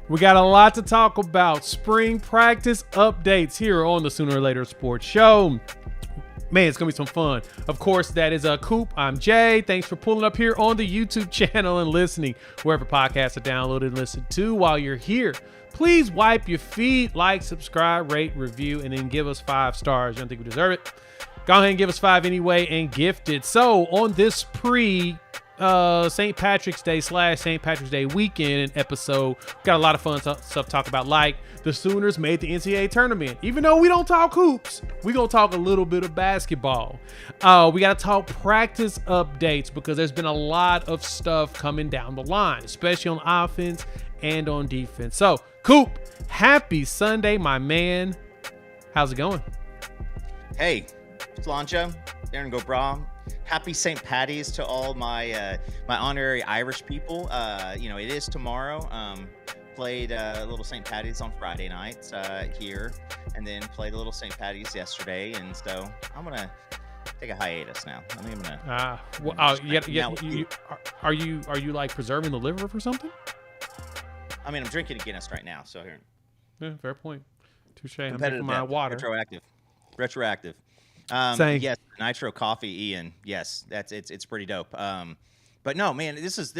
We got a lot to talk about. Spring practice updates here on the Sooner or Later Sports Show. Man, it's going to be some fun. Of course, that is Coop. I'm Jay. Thanks for pulling up here on the YouTube channel and listening wherever podcasts are downloaded and listened to. While you're here, please wipe your feet, like, subscribe, rate, review, and then give us 5 stars. You don't think we deserve it? Go ahead and give us 5 anyway and gift it. So on this St. Patrick's Day / St. Patrick's Day weekend episode, got a lot of fun stuff to talk about, like the Sooners made the NCAA tournament. Even though we don't talk hoops, we gonna talk a little bit of basketball. We gotta talk practice updates because there's been a lot of stuff coming down the line, especially on offense and on defense. So Coop, happy Sunday, my man. How's it going? Hey, Slancha, Aaron Gobra. Happy St. Patty's to all my my honorary Irish people. It is tomorrow. Played a little St. Patty's on Friday night here, and then played a little St. Patty's yesterday. And so I'm gonna take a hiatus now. I think I'm gonna. Are you like preserving the liver for something? I mean, I'm drinking a Guinness right now. So here. Yeah, fair point. Touche. I'm Competitive drinking my water. Retroactive. Same. Yes, nitro coffee, Ian. Yes, it's pretty dope. But no, man, this is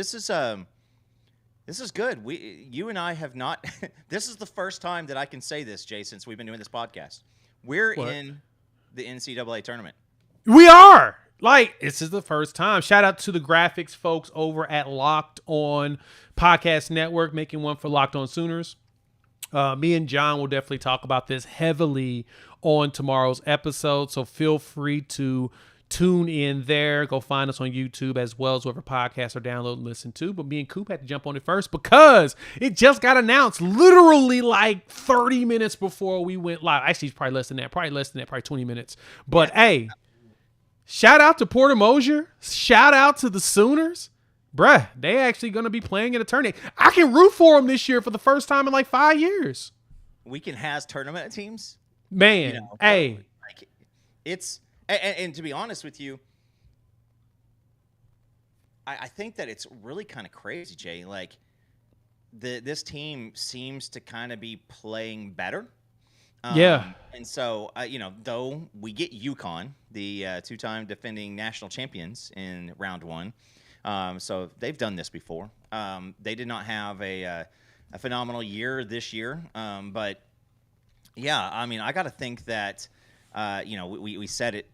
good. You and I have not. This is the first time that I can say this, Jay, since we've been doing this podcast. We're in the NCAA tournament. We are. Like, this is the first time. Shout out to the graphics folks over at Locked On Podcast Network, making one for Locked On Sooners. Me and John will definitely talk about this heavily on tomorrow's episode, so feel free to tune in there. Go find us on YouTube as well as whatever podcasts are download and listen to. But me and Coop had to jump on it first because it just got announced literally like 30 minutes before we went live. Actually, it's probably less than that. Probably 20 minutes. But hey, shout out to Porter Mosier. Shout out to the Sooners. Bruh, they actually going to be playing in a tournament. I can root for them this year for the first time in like 5 years. Weekend has tournament teams. Man, hey. Like, it's and to be honest with you, I think that it's really kind of crazy, Jay. Like this team seems to kind of be playing better. And so, though we get UConn, the 2-time defending national champions in round 1. So they've done this before. They did not have a phenomenal year this year. But yeah, I mean, I got to think that, we said it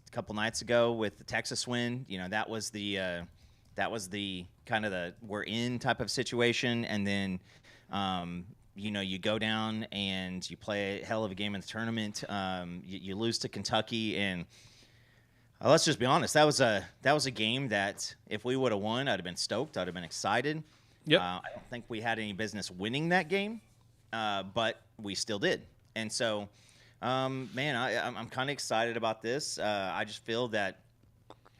a couple nights ago with the Texas win. That was the kind of the we're in type of situation. And then, you go down and you play a hell of a game in the tournament. You lose to Kentucky, and let's just be honest. That was a game that if we would have won, I'd have been stoked. I'd have been excited. Yep. I don't think we had any business winning that game, but we still did. And so, I'm kind of excited about this. I just feel that,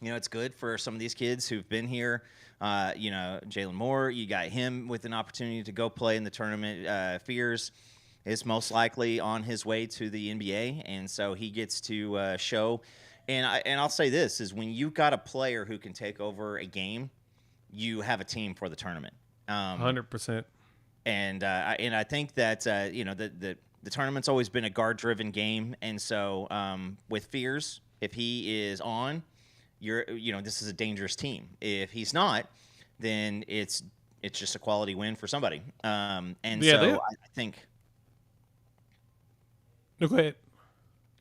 it's good for some of these kids who've been here. Jalen Moore, you got him with an opportunity to go play in the tournament. Fears is most likely on his way to the NBA, and so he gets to show. And I'll say this is when you've got a player who can take over a game, you have a team for the tournament. 100%. And I think that the tournament's always been a guard-driven game, and so with Fears, if he is on, this is a dangerous team. If he's not, then it's just a quality win for somebody. I think. No, go ahead.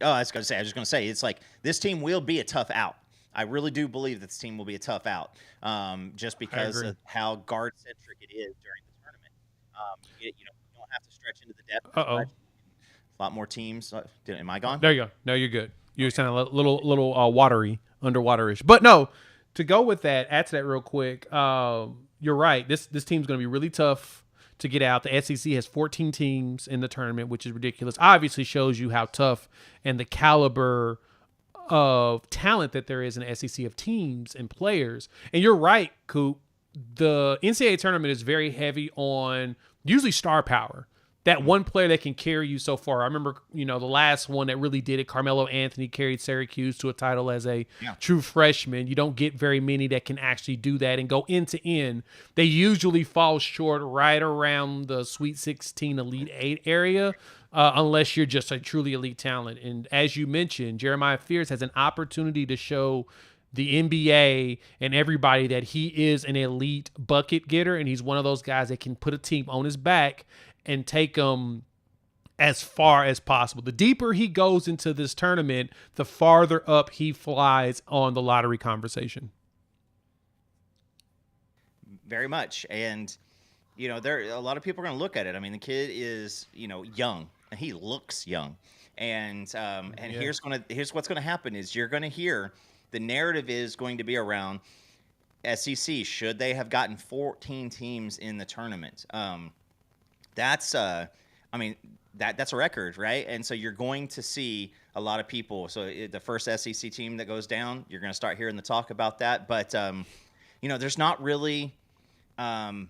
Oh, I was just going to say, it's like this team will be a tough out. I really do believe that this team will be a tough out, just because of how guard-centric it is during the tournament. You don't have to stretch into the depth. Uh-oh. A lot more teams. Am I gone? There you go. No, you're good. You sound a little watery, underwaterish. But no, to go with that, add to that real quick. You're right. This team's going to be really tough to get out. The SEC has 14 teams in the tournament, which is ridiculous. Obviously shows you how tough and the caliber of talent that there is in the SEC of teams and players. And you're right, Coop. The NCAA tournament is very heavy on usually star power. that one player that can carry you so far. I remember, the last one that really did it, Carmelo Anthony carried Syracuse to a title as a true freshman. You don't get very many that can actually do that and go end to end. They usually fall short right around the Sweet 16, Elite 8 area, unless you're just a truly elite talent. And as you mentioned, Jeremiah Fears has an opportunity to show the NBA and everybody that he is an elite bucket getter, and he's one of those guys that can put a team on his back and take them as far as possible. The deeper he goes into this tournament, the farther up he flies on the lottery conversation. Very much. And, there a lot of people are going to look at it. I mean, the kid is, young, and he looks young. And here's what's going to happen is you're going to hear the narrative is going to be around SEC. Should they have gotten 14 teams in the tournament? That's a record, right? And so you're going to see a lot of people. So the first SEC team that goes down, you're going to start hearing the talk about that. But there's not really a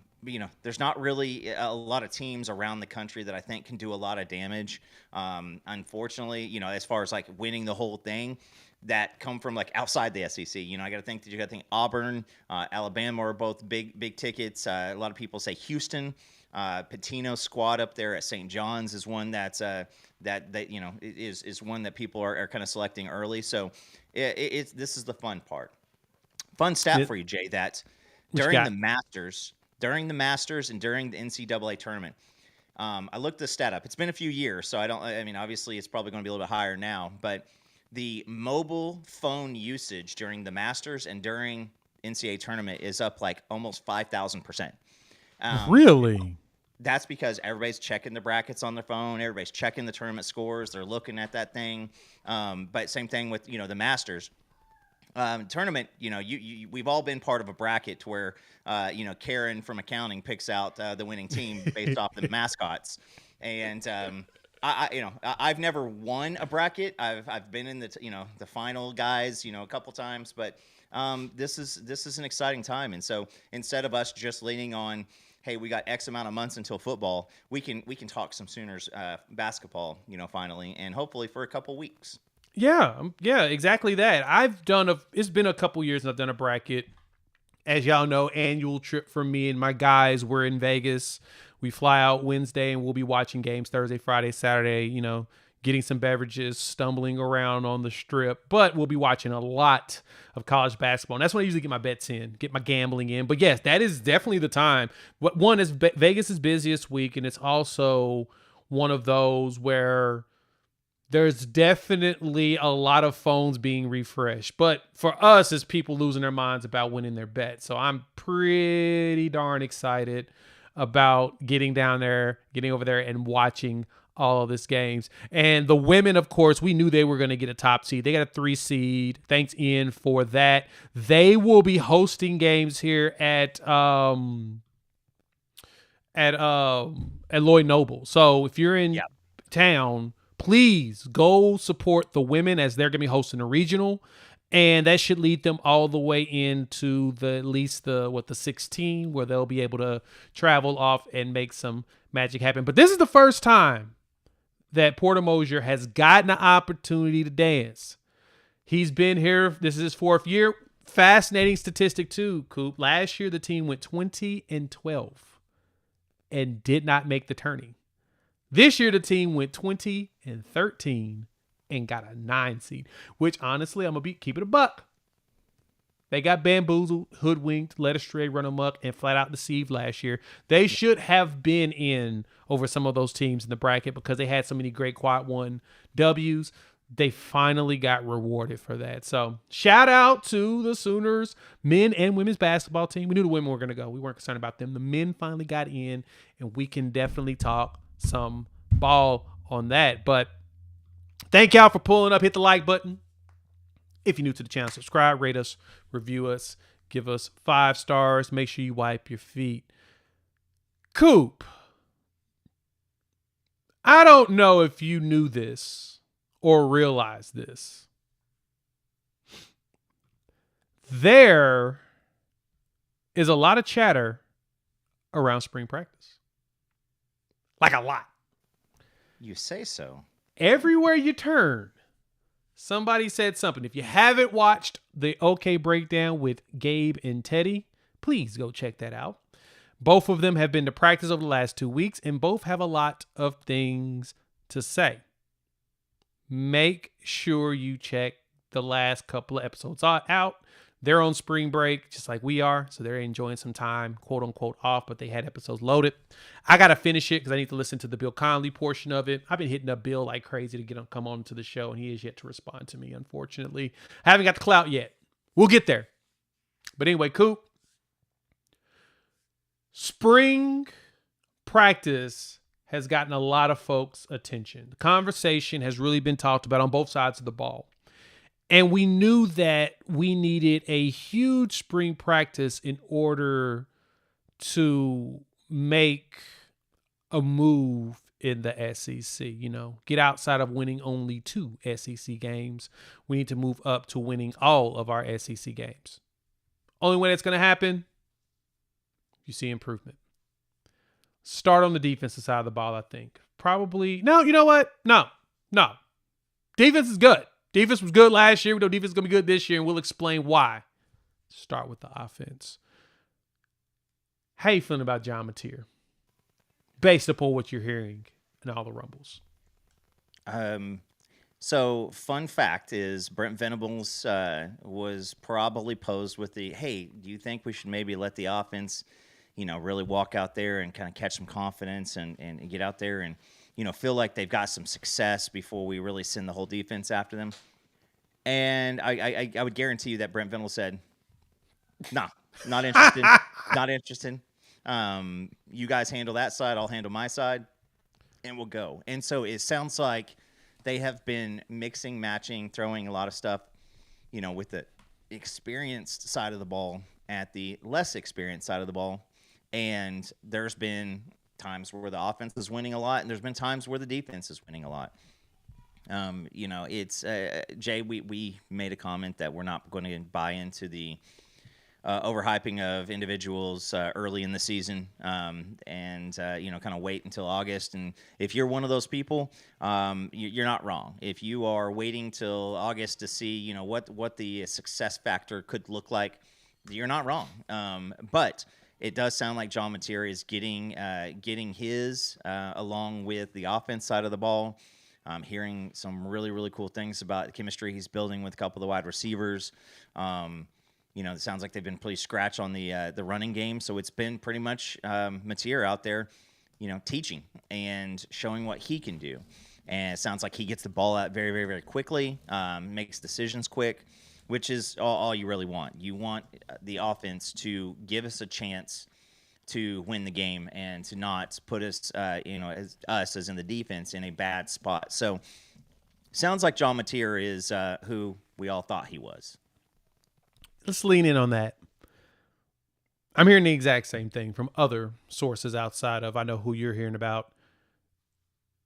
lot of teams around the country that I think can do a lot of damage. Unfortunately, as far as like winning the whole thing, that come from like outside the SEC. I got to think Auburn, Alabama are both big tickets. A lot of people say Houston, Pitino's squad up there at St. John's is one that's is one that people are kind of selecting early. So this is the fun part. Fun stat for you, Jay, that during the Masters and during the NCAA tournament, I looked this stat up. It's been a few years, so obviously it's probably going to be a little bit higher now, but the mobile phone usage during the Masters and during NCAA tournament is up like almost 5,000%. Really? That's because everybody's checking the brackets on their phone. Everybody's checking the tournament scores. They're looking at that thing. But same thing with, the Masters. Tournament, we've all been part of a bracket where, Karen from accounting picks out the winning team based off the mascots. And I've never won a bracket. I've been in the final guys, a couple times, but this is an exciting time. And so instead of us just leaning on, hey, we got X amount of months until football, we can talk some Sooners basketball, finally, and hopefully for a couple weeks. Yeah, exactly that. It's been a couple years since I've done a bracket. As y'all know, annual trip for me and my guys. We're in Vegas. We fly out Wednesday and we'll be watching games Thursday, Friday, Saturday, getting some beverages, stumbling around on the strip. But we'll be watching a lot of college basketball. And that's when I usually get my bets in, get my gambling in. But yes, that is definitely the time. One is Vegas' busiest week, and it's also one of those where there's definitely a lot of phones being refreshed. But for us, it's people losing their minds about winning their bets. So I'm pretty darn excited about getting over there and watching all of these games. And the women, of course, we knew they were going to get a top seed. They got a 3 seed. Thanks, Ian, for that. They will be hosting games here at Lloyd Noble. So if you're in town, please go support the women as they're going to be hosting a regional. And that should lead them all the way into the 16, where they'll be able to travel off and make some magic happen. But this is the first time that Porter Mosier has gotten an opportunity to dance. He's been here. This is his 4th year. Fascinating statistic too, Coop. Last year, the team went 20-12 and did not make the tourney. This year, the team went 20-13 and got a 9 seed, which honestly, I'm going to keep it a buck. They got bamboozled, hoodwinked, led astray, run amok, and flat out deceived last year. They should have been in over some of those teams in the bracket because they had so many great quad 1 W's. They finally got rewarded for that. So shout out to the Sooners men and women's basketball team. We knew the women were going to go. We weren't concerned about them. The men finally got in, and we can definitely talk some ball on that. But thank y'all for pulling up. Hit the like button. If you're new to the channel, subscribe, rate us, review us, give us 5 stars. Make sure you wipe your feet. Coop, I don't know if you knew this or realized this. There is a lot of chatter around spring practice. Like a lot. You say so. Everywhere you turn, somebody said something. If you haven't watched the OK Breakdown with Gabe and Teddy, please go check that out. Both of them have been to practice over the last 2 weeks, and both have a lot of things to say. Make sure you check the last couple of episodes out. They're on spring break, just like we are, so they're enjoying some time, quote unquote, off, but they had episodes loaded. I got to finish it because I need to listen to the Bill Connolly portion of it. I've been hitting up Bill like crazy to get him come on to the show, and he is yet to respond to me, unfortunately. I haven't got the clout yet. We'll get there. But anyway, Coop, spring practice has gotten a lot of folks' attention. The conversation has really been talked about on both sides of the ball. And we knew that we needed a huge spring practice in order to make a move in the SEC, get outside of winning only 2 SEC games. We need to move up to winning all of our SEC games. Only way that's going to happen, you see improvement. Start on the defensive side of the ball, I think. Probably, no, you know what? No. Defense is good. Defense was good last year. We know defense is going to be good this year, and we'll explain why. Start with the offense. How you feeling about John Mateer, based upon what you're hearing in all the rumbles? So fun fact is Brent Venables was probably posed with the, hey, do you think we should maybe let the offense, really walk out there and kind of catch some confidence and get out there and, feel like they've got some success before we really send the whole defense after them? And I would guarantee you that Brent Venables said, nah, not interested, not interested. You guys handle that side, I'll handle my side, and we'll go. And so it sounds like they have been mixing, matching, throwing a lot of stuff, with the experienced side of the ball at the less experienced side of the ball. And there's been times where the offense is winning a lot, and there's been times where the defense is winning a lot. It's Jay, we made a comment that we're not going to buy into the overhyping of individuals early in the season, and kind of wait until August. And if you're one of those people, you're not wrong. If you are waiting till August to see, what the success factor could look like, you're not wrong. But it does sound like John Mateer is getting his along with the offense side of the ball. I'm hearing some really, really cool things about the chemistry he's building with a couple of the wide receivers. It sounds like they've been pretty scratch on the running game. So it's been pretty much Mateer out there, teaching and showing what he can do. And it sounds like he gets the ball out very, very, very quickly, makes decisions quick, which is all you really want. You want the offense to give us a chance to win the game and to not put us, as in the defense, in a bad spot. So sounds like John Mateer is who we all thought he was. Let's lean in on that. I'm hearing the exact same thing from other sources outside of I know who you're hearing about.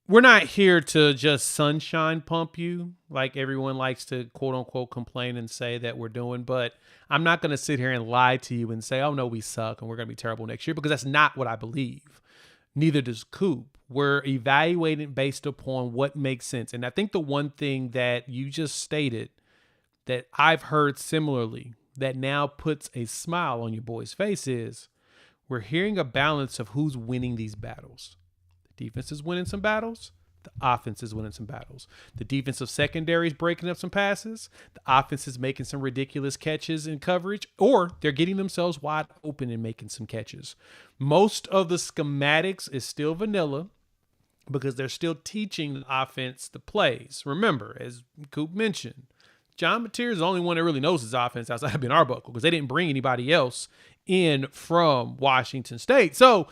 We're not here to just sunshine pump you like everyone likes to quote unquote complain and say that we're doing, but I'm not going to sit here and lie to you and say, oh no, we suck and we're going to be terrible next year, because that's not what I believe. Neither does Coop. We're evaluating based upon what makes sense. And I think the one thing that you just stated that I've heard similarly that now puts a smile on your boy's face is we're hearing a balance of who's winning these battles. The defense is winning some battles. The offense is winning some battles. The defensive secondary is breaking up some passes. The offense is making some ridiculous catches in coverage, or they're getting themselves wide open and making some catches. Most of the schematics is still vanilla because they're still teaching the offense the plays. Remember, as Coop mentioned, John Mateer is the only one that really knows his offense outside of Ben Arbuckle because they didn't bring anybody else in from Washington State. So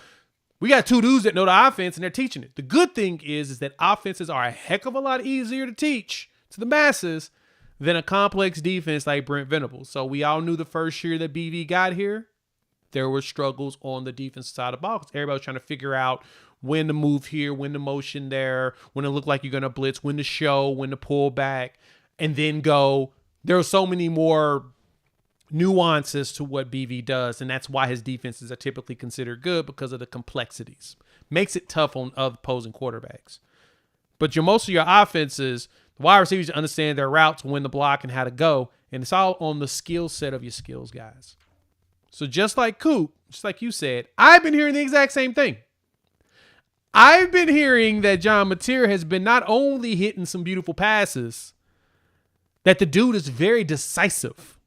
we got 2 dudes that know the offense and they're teaching it. The good thing is that offenses are a heck of a lot easier to teach to the masses than a complex defense like Brent Venables. So we all knew the first year that BV got here, there were struggles on the defensive side of the ball because everybody was trying to figure out when to move here, when to motion there, when it looked like you're going to blitz, when to show, when to pull back, and then go. There are so many more nuances to what BV does, and that's why his defenses are typically considered good because of the complexities. Makes it tough on other opposing quarterbacks. But most of your offenses, the wide receivers understand their routes, when to block, and how to go. And it's all on the skill set of your skills guys. So just like Coop, just like you said, I've been hearing the exact same thing. I've been hearing that John Mateer has been not only hitting some beautiful passes, that the dude is very decisive.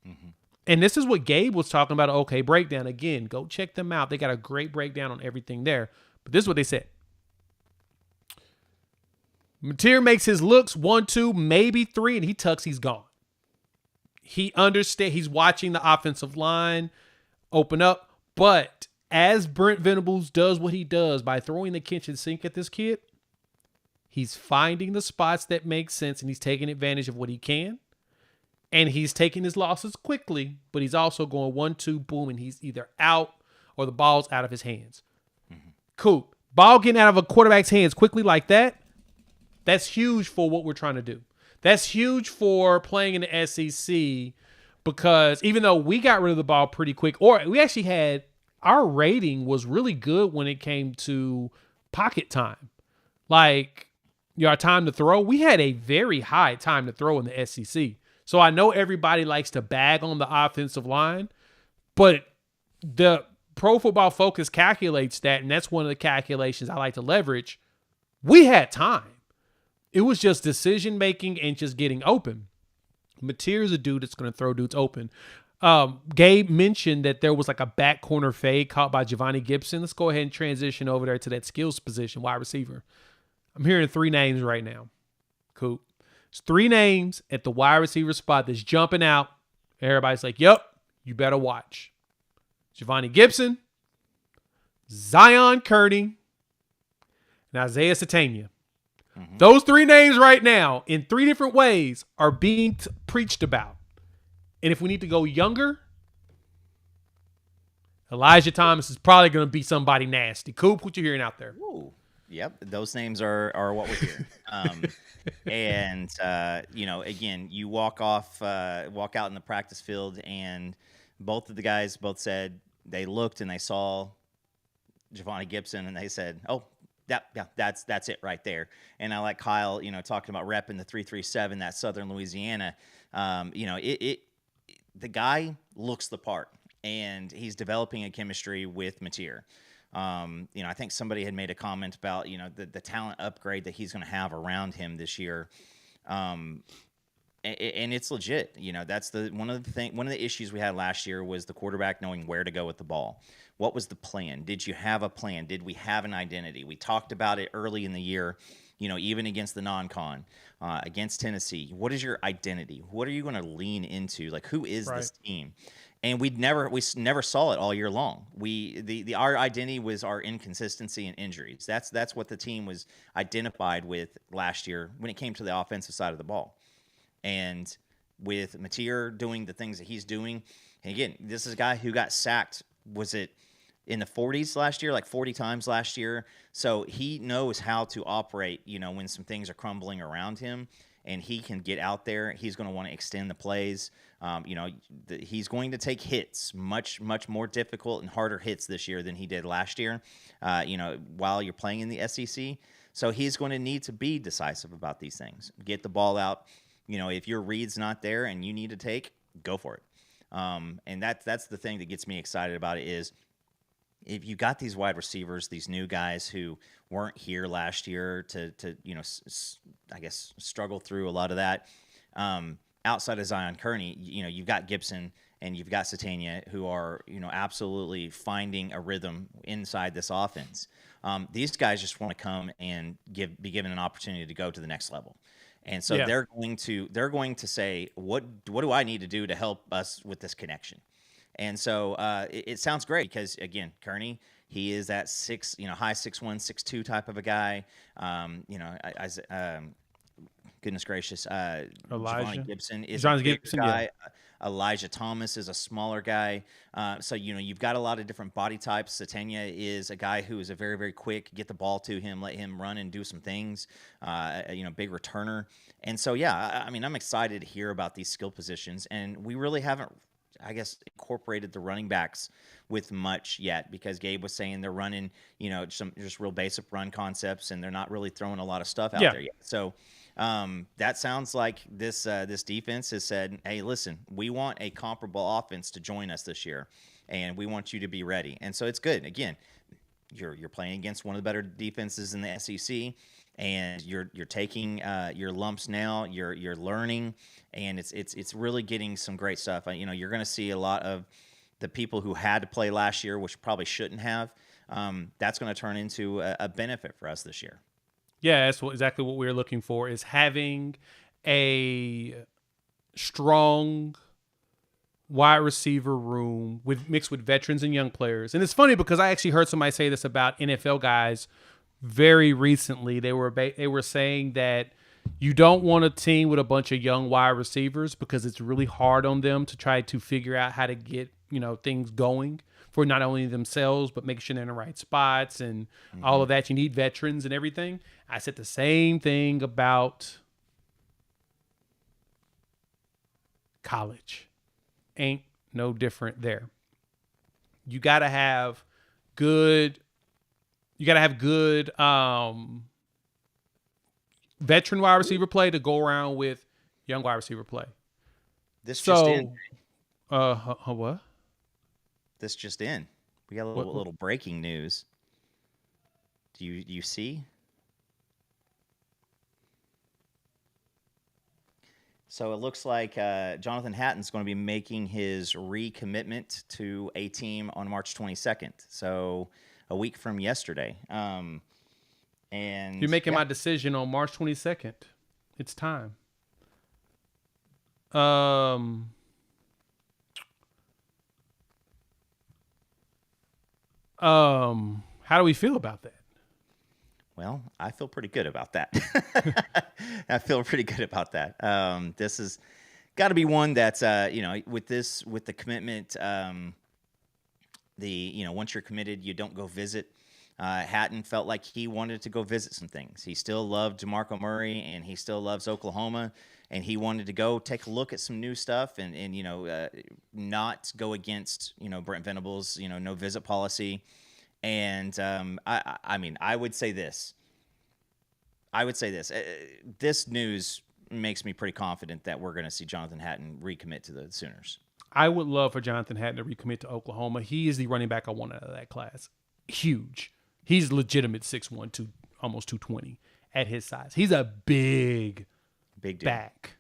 Mm-hmm. And this is what Gabe was talking about. Okay, breakdown. Again, go check them out. They got a great breakdown on everything there. But this is what they said. Mateer makes his looks 1, 2, maybe 3, and he tucks, he's gone. He understands. He's watching the offensive line open up. But as Brent Venables does what he does by throwing the kitchen sink at this kid, he's finding the spots that make sense, and he's taking advantage of what he can. And he's taking his losses quickly, but he's also going 1, 2, boom, and he's either out or the ball's out of his hands. Mm-hmm. Cool. Ball getting out of a quarterback's hands quickly like that, that's huge for what we're trying to do. That's huge for playing in the SEC, because even though we got rid of the ball pretty quick, or we actually had, our rating was really good when it came to pocket time. Like, our time to throw, we had a very high time to throw in the SEC. So I know everybody likes to bag on the offensive line, but the Pro Football Focus calculates that, and that's one of the calculations I like to leverage. We had time. It was just decision making and just getting open. Mateer is a dude that's going to throw dudes open. Gabe mentioned that there was like a back corner fade caught by Giovanni Gibson. Let's go ahead and transition over there to that skills position, wide receiver. I'm hearing 3 names right now. Cool. It's 3 names at the wide receiver spot that's jumping out. Everybody's like, yep, you better watch. Giovanni Gibson, Zion Kearney, and Isaiah Satania. Mm-hmm. Those 3 names right now, in 3 different ways, are being preached about. And if we need to go younger, Elijah Thomas is probably going to be somebody nasty. Coop, what you hearing out there? Ooh. Yep, those names are what we're hearing. And again, you walk out in the practice field, and both of the guys said they looked and they saw Giovanni Gibson, and they said, "Oh, that's it right there." And I like Kyle, talking about repping the 337, that Southern Louisiana. The guy looks the part, and he's developing a chemistry with Mateer. I think somebody had made a comment about, the talent upgrade that he's going to have around him this year. And it's legit. That's one of the issues we had last year was the quarterback knowing where to go with the ball. What was the plan? Did you have a plan? Did we have an identity? We talked about it early in the year, even against the non-con, against Tennessee. What is your identity? What are you going to lean into? Like, who is this team? And we never saw it all year long. Our identity was our inconsistency and injuries. That's what the team was identified with last year when it came to the offensive side of the ball. And with Mateer doing the things that he's doing, and again, this is a guy who got sacked, was it in the 40s last year, like 40 times last year? So he knows how to operate, when some things are crumbling around him, and he can get out there. He's going to want to extend the plays. He's going to take hits, much, much more difficult and harder hits this year than he did last year, while you're playing in the SEC. So he's going to need to be decisive about these things. Get the ball out. If your read's not there and you need to take, go for it. And that's the thing that gets me excited about it is if you got these wide receivers, these new guys who weren't here last year to I guess struggle through a lot of that. Outside of Zion Kearney, you've got Gibson and you've got Satania who are, absolutely finding a rhythm inside this offense. These guys just want to come and be given an opportunity to go to the next level. And so they're going to say, what do I need to do to help us with this connection? And so it sounds great because, again, Kearney, he is that high 6'1", 6'2" type of a guy. Goodness gracious. Giovanni Gibson is a big guy. Yeah. Elijah Thomas is a smaller guy. So, you've got a lot of different body types. Satania is a guy who is a very, very quick, get the ball to him, let him run and do some things, big returner. And so, I'm excited to hear about these skill positions. And we really haven't I guess, incorporated the running backs with much yet, because Gabe was saying they're running, some just real basic run concepts, and they're not really throwing a lot of stuff out there yet. So that sounds like this defense has said, hey, listen, we want a comparable offense to join us this year, and we want you to be ready. And so it's good. Again, you're playing against one of the better defenses in the SEC, and you're taking your lumps now. You're learning, and it's really getting some great stuff. You're going to see a lot of the people who had to play last year, which probably shouldn't have. That's going to turn into a benefit for us this year. Yeah, that's exactly what we're looking for, is having a strong wide receiver room mixed with veterans and young players. And it's funny because I actually heard somebody say this about NFL guys very recently. They were saying that you don't want a team with a bunch of young wide receivers because it's really hard on them to try to figure out how to get, things going for not only themselves, but making sure they're in the right spots and all of that. You need veterans and everything. I said the same thing about college. Ain't no different there. You got to have good veteran wide receiver play to go around with young wide receiver play. Just in. What? This just in. We got a little breaking news. Do you see? So it looks like Jonathan Hatton's going to be making his recommitment to a team on March 22nd. So a week from yesterday. And you're making my decision on March 22nd. It's time. How do we feel about that? Well, I feel pretty good about that. I feel pretty good about that. This has got to be one that's, with the commitment, once you're committed, you don't go visit. Hatton felt like he wanted to go visit some things. He still loved DeMarco Murray, and he still loves Oklahoma, and he wanted to go take a look at some new stuff and not go against, Brent Venables, no visit policy. And I would say this. This news makes me pretty confident that we're going to see Jonathan Hatton recommit to the Sooners. I would love for Jonathan Hatton to recommit to Oklahoma. He is the running back I want out of that class. Huge. He's legitimate 6'1", almost 220 at his size. He's a big dude. Back.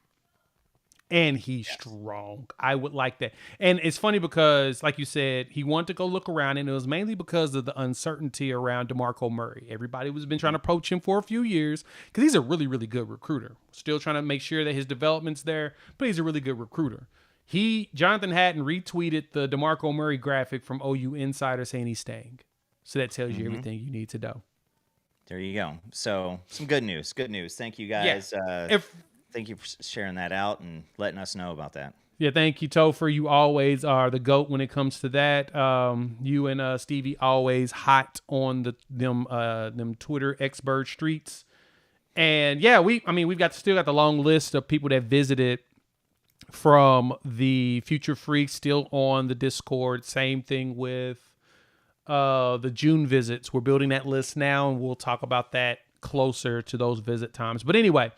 And he's strong. I would like that. And it's funny because, like you said, he wanted to go look around, and it was mainly because of the uncertainty around DeMarco Murray. Everybody was been trying to poach him for a few years because he's a really, really good recruiter. Still trying to make sure that his development's there, but he's a really good recruiter. Jonathan Hatton retweeted the DeMarco Murray graphic from OU Insider saying he's staying. So that tells you everything you need to know. There you go. So some good news. Good news. Thank you, guys. Yeah. Thank you for sharing that out and letting us know about that. Yeah, thank you, Topher. You always are the GOAT when it comes to that. You and Stevie always hot on them Twitter X-Bird streets. And yeah, we've still got the long list of people that visited from the Future Freaks still on the Discord. Same thing with the June visits. We're building that list now, and we'll talk about that closer to those visit times. But anyway,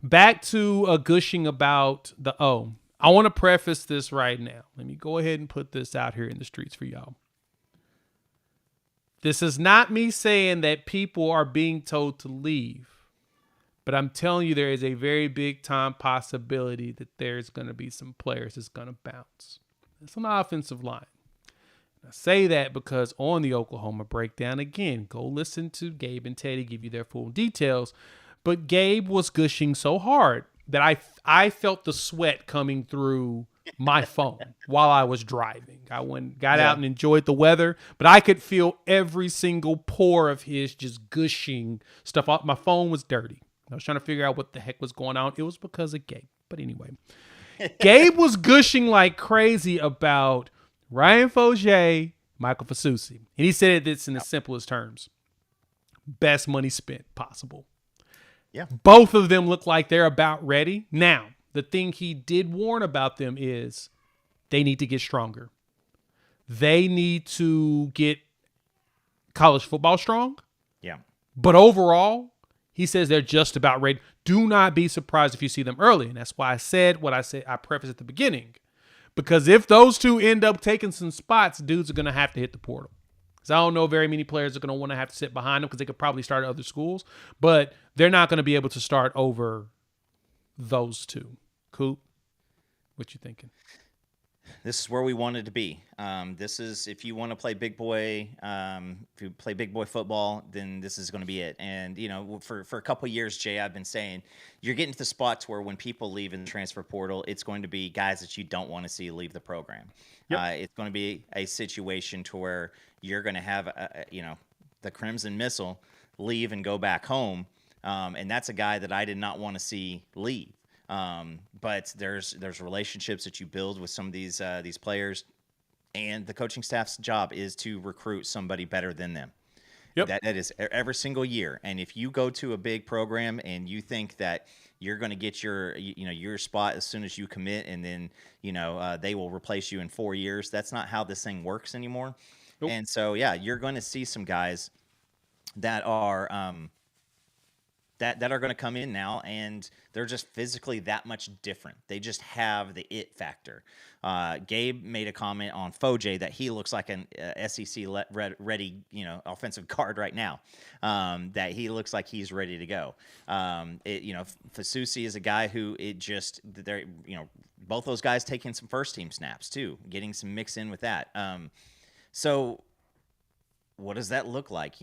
back to gushing about the O. I want to preface this right now. Let me go ahead and put this out here in the streets for y'all. This is not me saying that people are being told to leave, but I'm telling you there is a very big time possibility that there's going to be some players that's going to bounce. It's on the offensive line. I say that because on the Oklahoma breakdown, again, go listen to Gabe and Teddy give you their full details. But Gabe was gushing so hard that I felt the sweat coming through my phone while I was driving. I got out and enjoyed the weather, but I could feel every single pore of his just gushing stuff. My phone was dirty. I was trying to figure out what the heck was going on. It was because of Gabe. But anyway, Gabe was gushing like crazy about Ryan Fogier, Michael Fasusi. And he said this in the simplest terms. Best money spent possible. Yeah. Both of them look like they're about ready. Now, the thing he did warn about them is they need to get stronger. They need to get college football strong. Yeah. But overall, he says they're just about ready. Do not be surprised if you see them early. And that's why I said what I said. I prefaced at the beginning. Because if those two end up taking some spots, dudes are going to have to hit the portal. Because I don't know very many players are going to want to have to sit behind them because they could probably start at other schools. But they're not going to be able to start over those two. Coop, what you thinking? This is where we wanted to be. This is, if you want to play big boy, if you play big boy football, then this is going to be it. And, you know, for a couple of years, Jay, I've been saying you're getting to the spots where when people leave in the transfer portal, it's going to be guys that you don't want to see leave the program. Yep. It's going to be a situation to where you're going to have, the Crimson Missile leave and go back home. And that's a guy that I did not want to see leave. But there's relationships that you build with some of these players, and the coaching staff's job is to recruit somebody better than them. Yep. That is every single year. And if you go to a big program and you think that you're going to get your spot as soon as you commit, and then they will replace you in 4 years, that's not how this thing works anymore. Nope. And so you're going to see some guys that are that are going to come in now, and they're just physically that much different. They just have the it factor. Gabe made a comment on Foj that he looks like an SEC ready, offensive guard right now. That he looks like he's ready to go. Fasusi is a guy who both those guys taking some first team snaps too, getting some mix in with that. So what does that look like?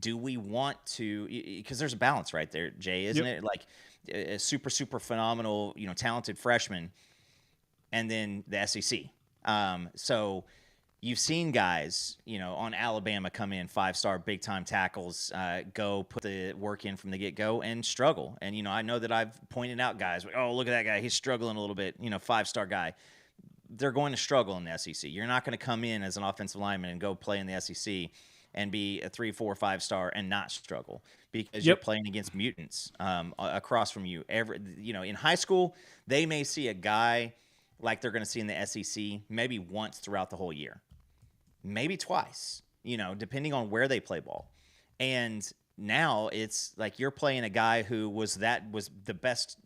Do we want to, because there's a balance right there, Jay, isn't it? Like a super, super phenomenal, talented freshman, and then the SEC. So you've seen guys, on Alabama come in 5-star big time tackles, go put the work in from the get go and struggle. And, I know that I've pointed out guys, oh, look at that guy. He's struggling a little bit, 5-star guy. They're going to struggle in the SEC. You're not going to come in as an offensive lineman and go play in the SEC and be a 3, 4, 5-star and not struggle, because you're playing against mutants across from you. In high school, they may see a guy like they're going to see in the SEC maybe once throughout the whole year, maybe twice, depending on where they play ball. And now it's like you're playing a guy who was the best,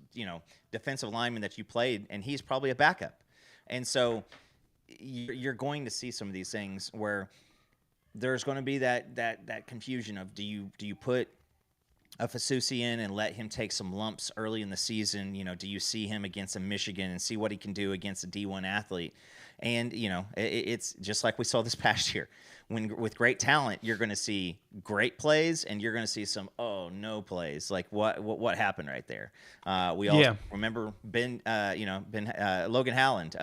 defensive lineman that you played, and he's probably a backup. And so you're going to see some of these things where there's going to be that confusion of do you put a Fasusi in and let him take some lumps early in the season? Do you see him against a Michigan and see what he can do against a D1 athlete? And it's just like we saw this past year. With great talent, you're going to see great plays, and you're going to see some no plays. Like what happened right there? We all remember Logan Howland.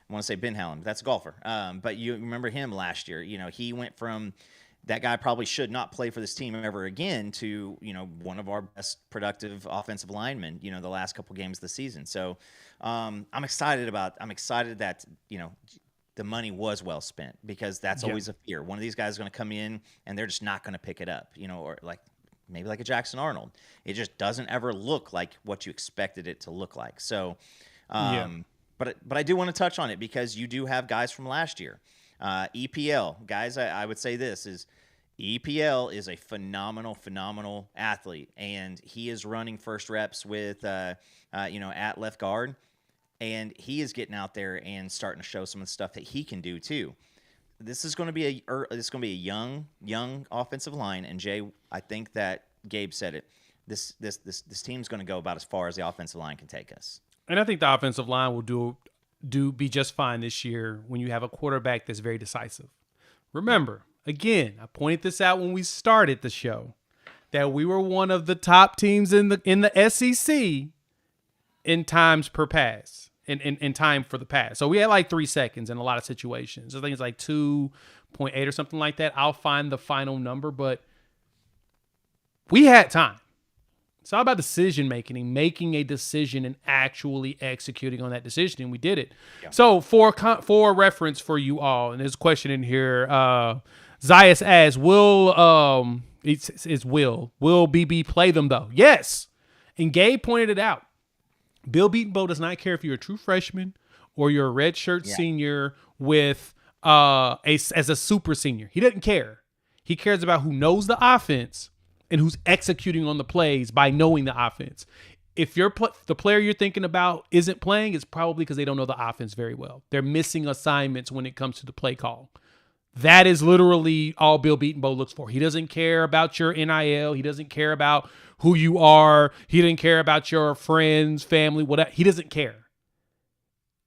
I want to say Ben Howland. That's a golfer. But you remember him last year. He went from that guy probably should not play for this team ever again to, one of our best productive offensive linemen, the last couple games of the season. So I'm excited that, the money was well spent, because that's always a fear. One of these guys is going to come in and they're just not going to pick it up, or maybe like a Jackson Arnold. It just doesn't ever look like what you expected it to look like. So, But I do want to touch on it, because you do have guys from last year. EPL, guys, I would say this is EPL is a phenomenal athlete, and he is running first reps with, at left guard, and he is getting out there and starting to show some of the stuff that he can do too. This is going to be a young offensive line, and Jay, I think that Gabe said it. This team's going to go about as far as the offensive line can take us. And I think the offensive line will be just fine this year when you have a quarterback that's very decisive. Remember, again, I pointed this out when we started the show, that we were one of the top teams in the SEC in times per pass, in time for the pass. So we had like 3 seconds in a lot of situations. I think it's like 2.8 or something like that. I'll find the final number, but we had time. It's all about decision making and making a decision and actually executing on that decision, and we did it. Yeah. So for reference for you all, and there's a question in here. Zayas asks, will BB play them though? Yes. And Gabe pointed it out. Bill Beatonbow does not care if you're a true freshman or you're a redshirt senior with as a super senior. He doesn't care. He cares about who knows the offense and who's executing on the plays by knowing the offense. If the player you're thinking about isn't playing, it's probably because they don't know the offense very well. They're missing assignments when it comes to the play call. That is literally all Bill Beatonbow looks for. He doesn't care about your NIL. He doesn't care about who you are. He doesn't care about your friends, family, whatever. He doesn't care.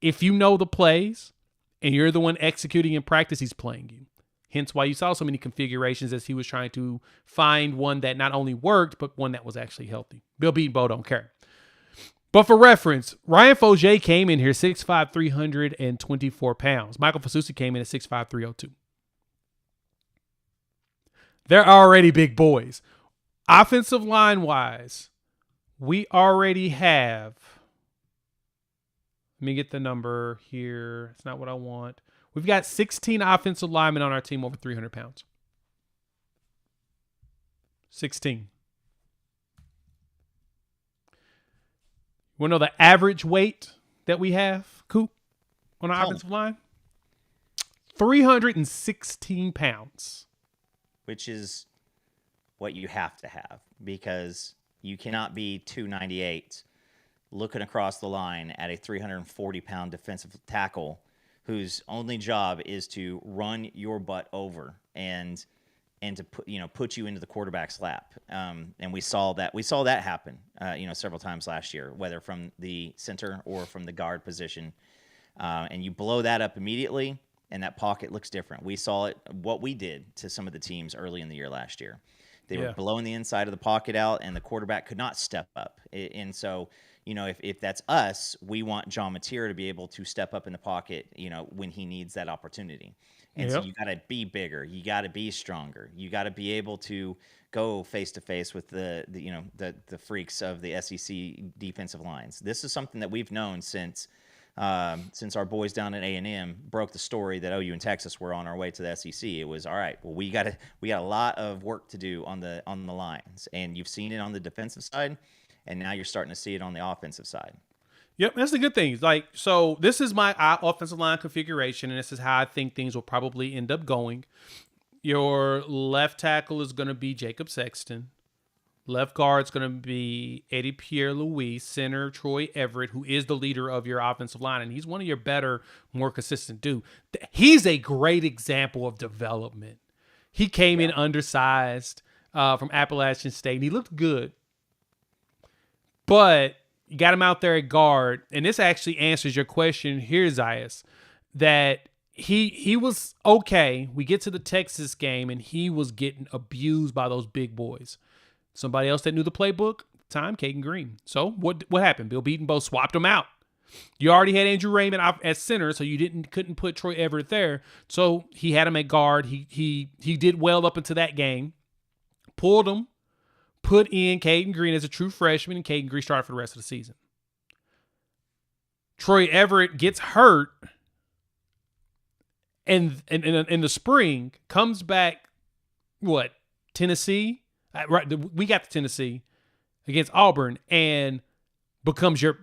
If you know the plays and you're the one executing in practice, he's playing you. Hence why you saw so many configurations as he was trying to find one that not only worked, but one that was actually healthy. Bill Beatonbow don't care. But for reference, Ryan Fogier came in here 6'5", 324 pounds. Michael Fasusi came in at 6'5", 302. They're already big boys. Offensive line-wise, we already have... Let me get the number here. It's not what I want. We've got 16 offensive linemen on our team over 300 pounds. 16. You want to know the average weight that we have, Coop, on our offensive line? 316 pounds. Which is what you have to have, because you cannot be 298 looking across the line at a 340-pound defensive tackle whose only job is to run your butt over and to put you into the quarterback's lap. And we saw that happen several times last year, whether from the center or from the guard position. And you blow that up immediately, and that pocket looks different. We saw it, what we did to some of the teams early in the year last year. They were blowing the inside of the pocket out, and the quarterback could not step up. And so, if that's us, we want John Mateer to be able to step up in the pocket, when he needs that opportunity. And so you got to be bigger. You got to be stronger. You got to be able to go face to face with the freaks of the SEC defensive lines. This is something that we've known since our boys down at A&M broke the story that OU and Texas were on our way to the SEC. It was, all right, well, we got a lot of work to do on the lines, and you've seen it on the defensive side, and now you're starting to see it on the offensive side. Yep, that's the good thing. So this is my offensive line configuration, and this is how I think things will probably end up going. Your left tackle is going to be Jacob Sexton. Left guard's going to be Eddie Pierre-Louis. Center, Troy Everett, who is the leader of your offensive line, and he's one of your better, more consistent dudes. He's a great example of development. He came in undersized from Appalachian State, and he looked good. But you got him out there at guard, and this actually answers your question here, Zayas, that he was okay. We get to the Texas game, and he was getting abused by those big boys. Somebody else that knew the playbook, Caden Green. So what happened? Bill Beatonbow swapped him out. You already had Andrew Raymond at center, so you couldn't put Troy Everett there. So he had him at guard. He did well up into that game. Pulled him, put in Caden Green as a true freshman, and Caden Green started for the rest of the season. Troy Everett gets hurt, and in the spring comes back. Tennessee? Right, we got to Tennessee against Auburn and becomes your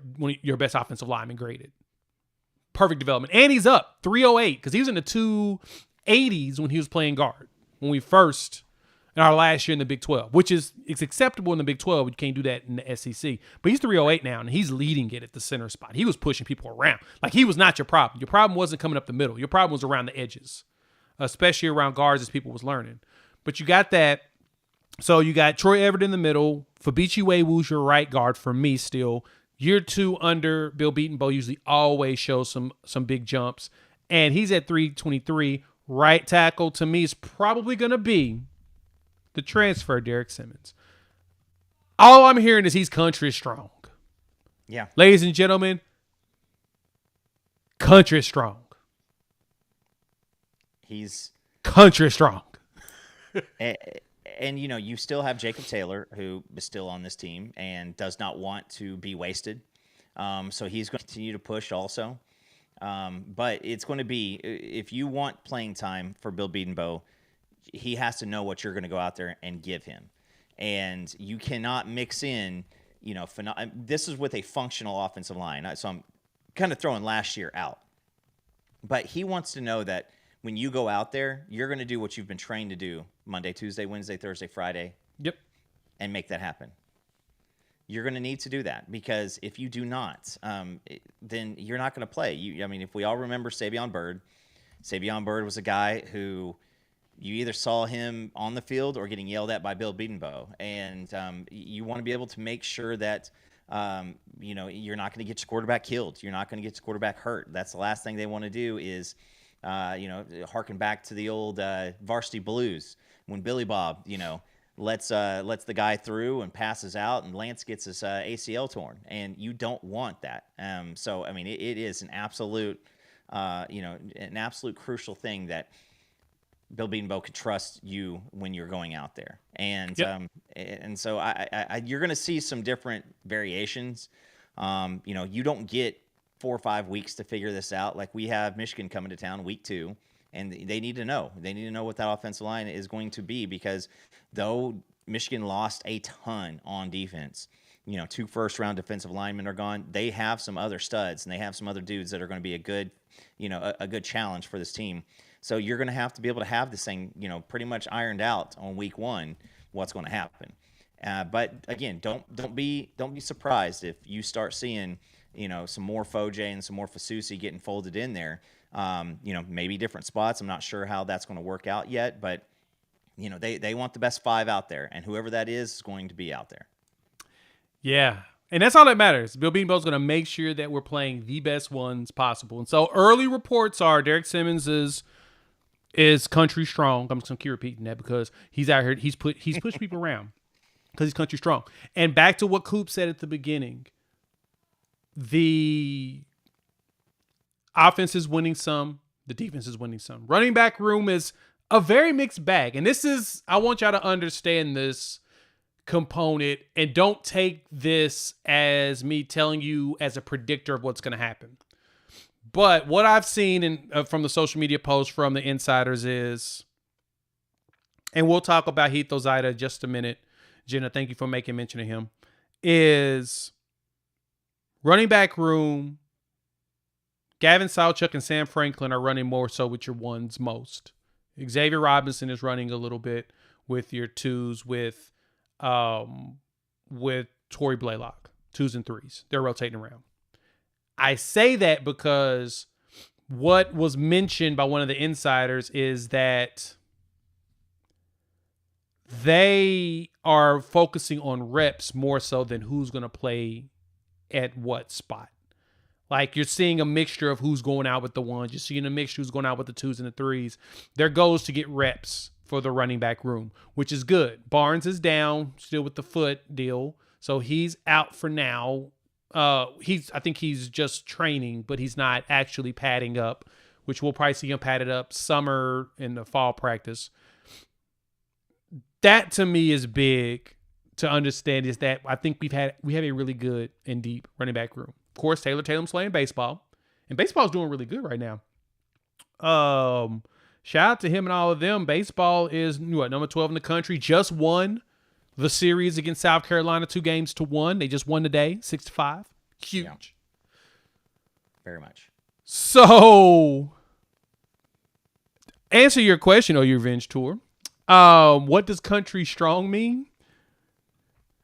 best offensive lineman graded. Perfect development. And he's up 308 because he was in the 280s when he was playing guard when we first in our last year in the Big 12, which is it's acceptable in the Big 12. You can't do that in the SEC. But he's 308 now, and he's leading it at the center spot. He was pushing people around. Like, he was not your problem. Your problem wasn't coming up the middle. Your problem was around the edges, especially around guards as people was learning. But you got that. So you got Troy Everett in the middle. Fabichi Wewu's your right guard for me still. Year 2 under Bill Beatonbow usually always shows some big jumps. And he's at 323. Right tackle to me is probably going to be the transfer, Derek Simmons. All I'm hearing is he's country strong. Yeah. Ladies and gentlemen, country strong. He's country strong. And, you still have Jacob Taylor, who is still on this team and does not want to be wasted. So he's going to continue to push also. But it's going to be, if you want playing time for Bill Beatonbow, he has to know what you're going to go out there and give him. And you cannot mix in, this is with a functional offensive line. So I'm kind of throwing last year out. But he wants to know that when you go out there, you're going to do what you've been trained to do Monday, Tuesday, Wednesday, Thursday, Friday. Yep. And make that happen. You're going to need to do that, because if you do not, then you're not going to play. If we all remember Savion Byrd was a guy who you either saw him on the field or getting yelled at by Bill Bedenbaugh. And you want to be able to make sure that you're not going to get your quarterback killed. You're not going to get your quarterback hurt. That's the last thing they want to do is, harken back to the old varsity blues when Billy Bob, lets the guy through and passes out, and Lance gets his ACL torn, and you don't want that. It is an absolute, an absolute crucial thing that Bill Bedenbaugh could trust you when you're going out there. And so you're going to see some different variations. You don't get 4 or 5 weeks to figure this out. Like, we have Michigan coming to town week 2, and they need to know. They need to know what that offensive line is going to be, because though Michigan lost a ton on defense, 2 first-round defensive linemen are gone. They have some other studs, and they have some other dudes that are going to be a good, a good challenge for this team. So you're going to have to be able to have this thing, pretty much ironed out on week 1, what's going to happen. But again, don't be surprised if you start seeing, some more Foje and some more Fasusi getting folded in there. Maybe different spots. I'm not sure how that's going to work out yet, but they want the best 5 out there, and whoever that is going to be out there. Yeah. And that's all that matters. Bill Bedenbaugh's going to make sure that we're playing the best ones possible. And so early reports are Derek Simmons is country strong. I'm just going to keep repeating that because he's out here. He's pushed people around because he's country strong. And back to what Coop said at the beginning, the offense is winning some, the defense is winning some. Running back room is a very mixed bag. And I want y'all to understand this component, and don't take this as me telling you as a predictor of what's going to happen. But what I've seen from the social media posts from the insiders is, and we'll talk about Heath Ozida in just a minute. Jenna, thank you for making mention of him. Is running back room, Gavin Sawchuk and Sam Franklin are running more so with your ones most. Xavier Robinson is running a little bit with your 2s with Torrey Blaylock, 2s and 3s. They're rotating around. I say that because what was mentioned by one of the insiders is that they are focusing on reps more so than who's going to play at what spot. Like, you're seeing a mixture of who's going out with the 1s. You're seeing a mixture who's going out with the 2s and the 3s. Their goal is to get reps for the running back room, which is good. Barnes is down still with the foot deal, so he's out for now. I think he's just training, but he's not actually padding up, which we'll probably see him padded up summer in the fall practice. That to me is big to understand, is that I think we have a really good and deep running back room. Of course, Taylor Tatum's playing baseball, and baseball's doing really good right now. Shout out to him and all of them. Baseball is number 12 in the country. Just won the series against South Carolina 2-1. They just won today, 6-5. Huge. Yeah. Very much. So, answer your question, your Revenge Tour. What does country strong mean?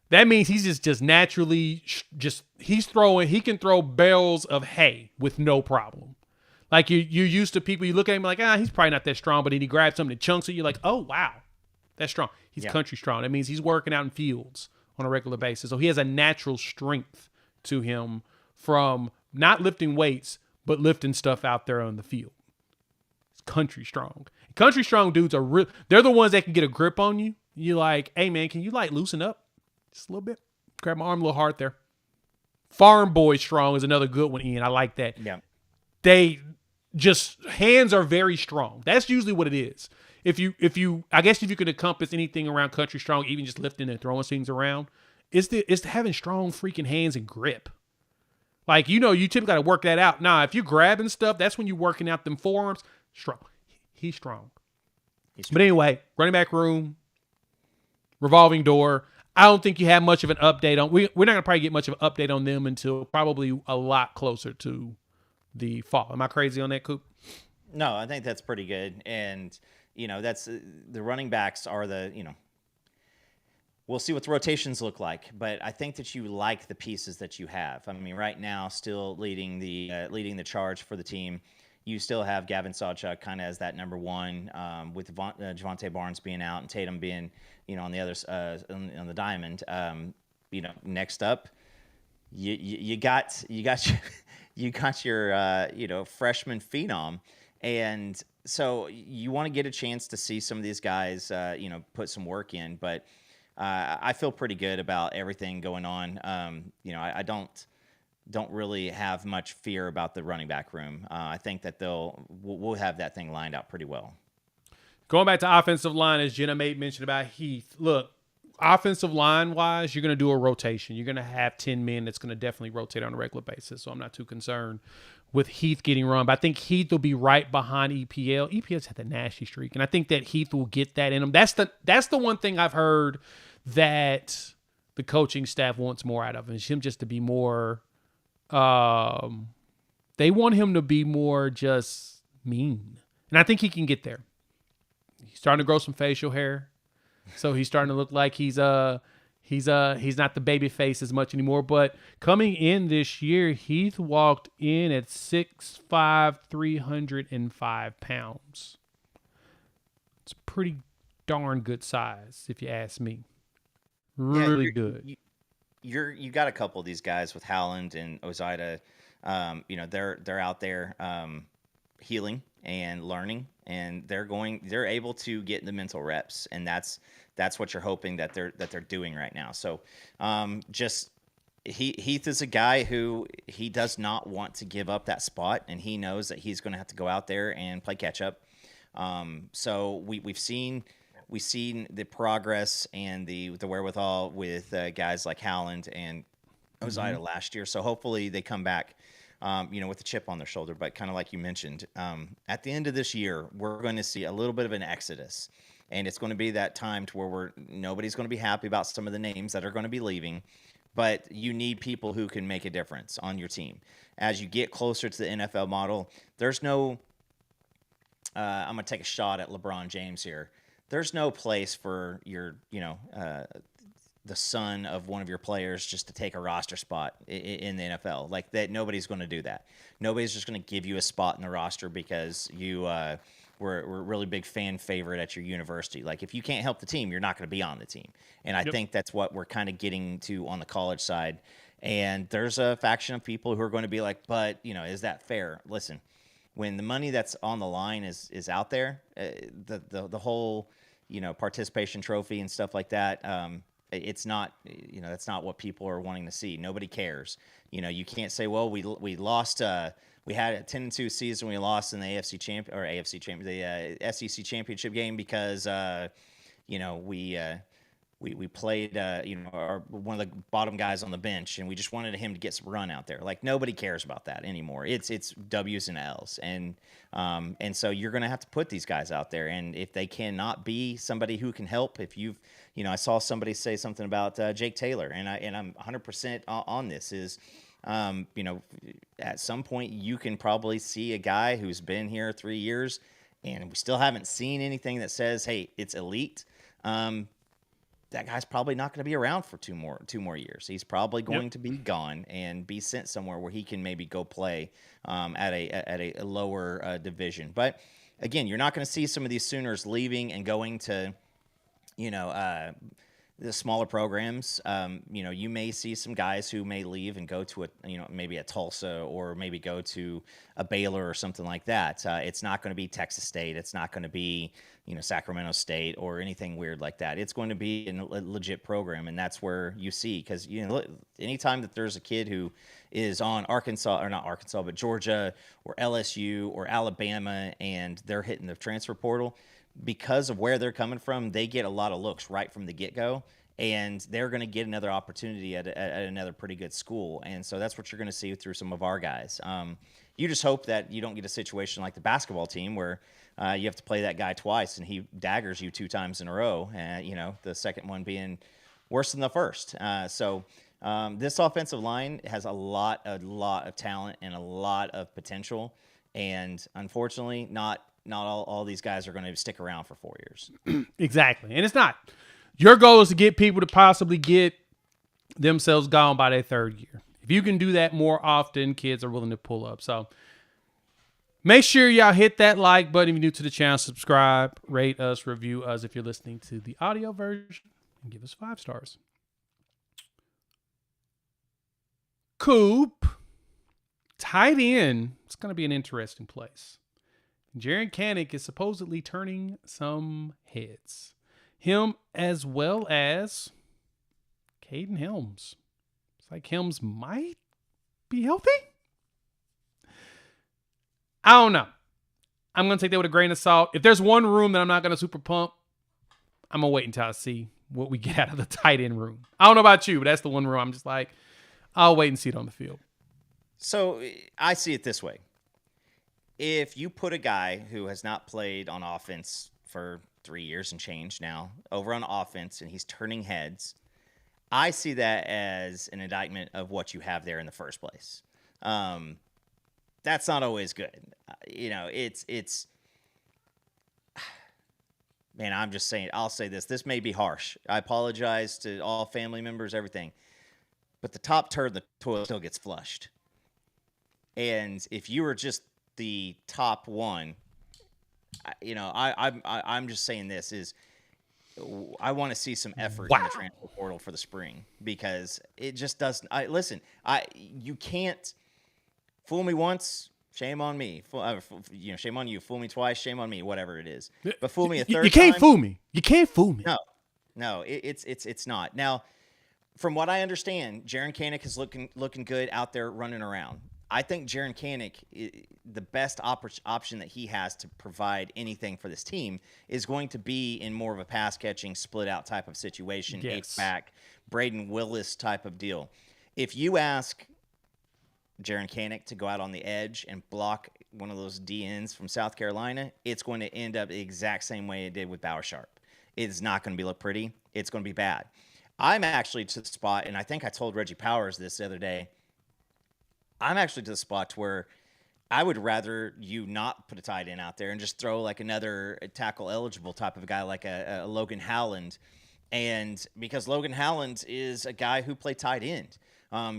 That means he's just naturally he can throw barrels of hay with no problem. Like, you're used to people, you look at him like, he's probably not that strong, but then he grabs something that chunks it, you're like, oh, wow, that's strong. He's country strong. That means he's working out in fields on a regular basis. So he has a natural strength to him from not lifting weights, but lifting stuff out there on the field. It's country strong. Country strong dudes they're the ones that can get a grip on you. You're like, hey, man, can you loosen up just a little bit? Grab my arm a little hard there. Farm boy strong is another good one, Ian. I like that. Yeah. Hands are very strong. That's usually what it is. If you could encompass anything around country strong, even just lifting and throwing things around, it's having strong freaking hands and grip. Like, you typically got to work that out. Nah, if you're grabbing stuff, that's when you're working out them forearms. Strong. He's strong. But anyway, running back room, revolving door. I don't think you have much of an update on. We're not going to probably get much of an update on them until probably a lot closer to the fall. Am I crazy on that, Coop? No, I think that's pretty good. And, that's the running backs are we'll see what the rotations look like, but I think that you like the pieces that you have. I mean, right now, still leading the charge for the team, you still have Gavin Sawchuk kind of as that number one, with Javonte Barnes being out and Tatum being, on the other on the diamond. Next up, you got you got your freshman phenom, and so you want to get a chance to see some of these guys, put some work in, but. I feel pretty good about everything going on. I don't really have much fear about the running back room. I think that we'll have that thing lined out pretty well. Going back to offensive line, as Jenna Mate mentioned about Heath, look, offensive line wise, you're going to do a rotation. You're going to have 10 men that's going to definitely rotate on a regular basis. So I'm not too concerned with Heath getting run. But I think Heath will be right behind EPL. EPL's had the nasty streak, and I think that Heath will get that in him. That's the one thing I've heard that the coaching staff wants more out of him. Is him just to be more they want him to be more just mean. And I think he can get there. He's starting to grow some facial hair. So he's starting to look like he's not the baby face as much anymore. But coming in this year, Heath walked in at 6'5", 305 pounds. It's pretty darn good size, if you ask me. Really good. You got a couple of these guys with Howland and Ozida. They're out there healing and learning, and they're able to get the mental reps, and that's what you're hoping that they're doing right now. So Heath is a guy who he does not want to give up that spot, and he knows that he's going to have to go out there and play catch up. So we've seen the progress and the wherewithal with guys like Howland and Ozida last year. So hopefully they come back, with a chip on their shoulder. But kind of like you mentioned, at the end of this year, we're going to see a little bit of an exodus. And it's going to be that time to where nobody's going to be happy about some of the names that are going to be leaving. But you need people who can make a difference on your team. As you get closer to the NFL model, there's no I'm going to take a shot at LeBron James here. There's no place for your, the son of one of your players just to take a roster spot in the NFL. Like that, nobody's going to do that. Nobody's just going to give you a spot in the roster because you were a really big fan favorite at your university. Like if you can't help the team, you're not going to be on the team. And I think that's what we're kind of getting to on the college side. And there's a faction of people who are going to be like, but, is that fair? Listen, when the money that's on the line is out there, the whole participation trophy and stuff like that, it's not, that's not what people are wanting to see. Nobody cares. You can't say, well, we lost, we had a 10-2 season, we lost in the the SEC championship game because, we played, one of the bottom guys on the bench, and we just wanted him to get some run out there. Like nobody cares about that anymore. It's W's and L's, and so you're going to have to put these guys out there. And if they cannot be somebody who can help, if you've, I saw somebody say something about Jake Taylor, and I'm 100% on this is. At some point you can probably see a guy who's been here 3 years, and we still haven't seen anything that says, hey, it's elite. That guy's probably not going to be around for two more years. He's probably going to be gone and be sent somewhere where he can maybe go play at a lower division. But again, you're not going to see some of these Sooners leaving and going to, the smaller programs. You may see some guys who may leave and go to maybe a Tulsa or maybe go to a Baylor or something like that. It's not going to be Texas State. It's not going to be, Sacramento State or anything weird like that. It's going to be a legit program, and that's where you see, because anytime that there's a kid who is on Georgia or LSU or Alabama, and they're hitting the transfer portal, because of where they're coming from, they get a lot of looks right from the get-go, and they're going to get another opportunity at another pretty good school. And so that's what you're going to see through some of our guys. You just hope that you don't get a situation like the basketball team where you have to play that guy twice and he daggers you 2 times in a row, the second one being worse than the first. So This offensive line has a lot of talent and a lot of potential, and unfortunately, not all these guys are going to stick around for 4 years. Exactly, and it's not. Your goal is to get people to possibly get themselves gone by their third year. If you can do that more often, kids are willing to pull up. So make sure y'all hit that like button if you're new to the channel, subscribe, rate us, review us if you're listening to the audio version, and give us 5 stars. Coop, tight end. It's going to be an interesting place. Jaron Canick is supposedly turning some heads. Him as well as Caden Helms. It's like Helms might be healthy. I don't know. I'm going to take that with a grain of salt. If there's one room that I'm not going to super pump, I'm going to wait until I see what we get out of the tight end room. I don't know about you, but that's the one room I'm just like, I'll wait and see it on the field. So I see it this way. If you put a guy who has not played on offense for 3 years and change now over on offense and he's turning heads, I see that as an indictment of what you have there in the first place. That's not always good. It's man, I'm just saying, I'll say this. This may be harsh. I apologize to all family members, everything. But the top turd in the toilet still gets flushed. And if you were just the top one, I'm just saying this is I want to see some effort in the transfer portal for the spring because it just doesn't. You can't fool me once, shame on me. Shame on you. Fool me twice, shame on me. Whatever it is, but fool me a third time. You can't fool me. You can't fool me. No, it's not. Now, from what I understand, Jaron Canick is looking good out there running around. I think Jaron Canick, the best option that he has to provide anything for this team is going to be in more of a pass-catching, split-out type of situation, yes. Back, Braden Willis type of deal. If you ask Jaron Canick to go out on the edge and block one of those DNs from South Carolina, it's going to end up the exact same way it did with Bauer Sharp. It's not going to look pretty. It's going to be bad. I'm actually to the spot, and I think I told Reggie Powers this the other day, I'm actually to the spot where I would rather you not put a tight end out there and just throw like another tackle-eligible type of guy like a Logan Howland. And because Logan Howland is a guy who played tight end.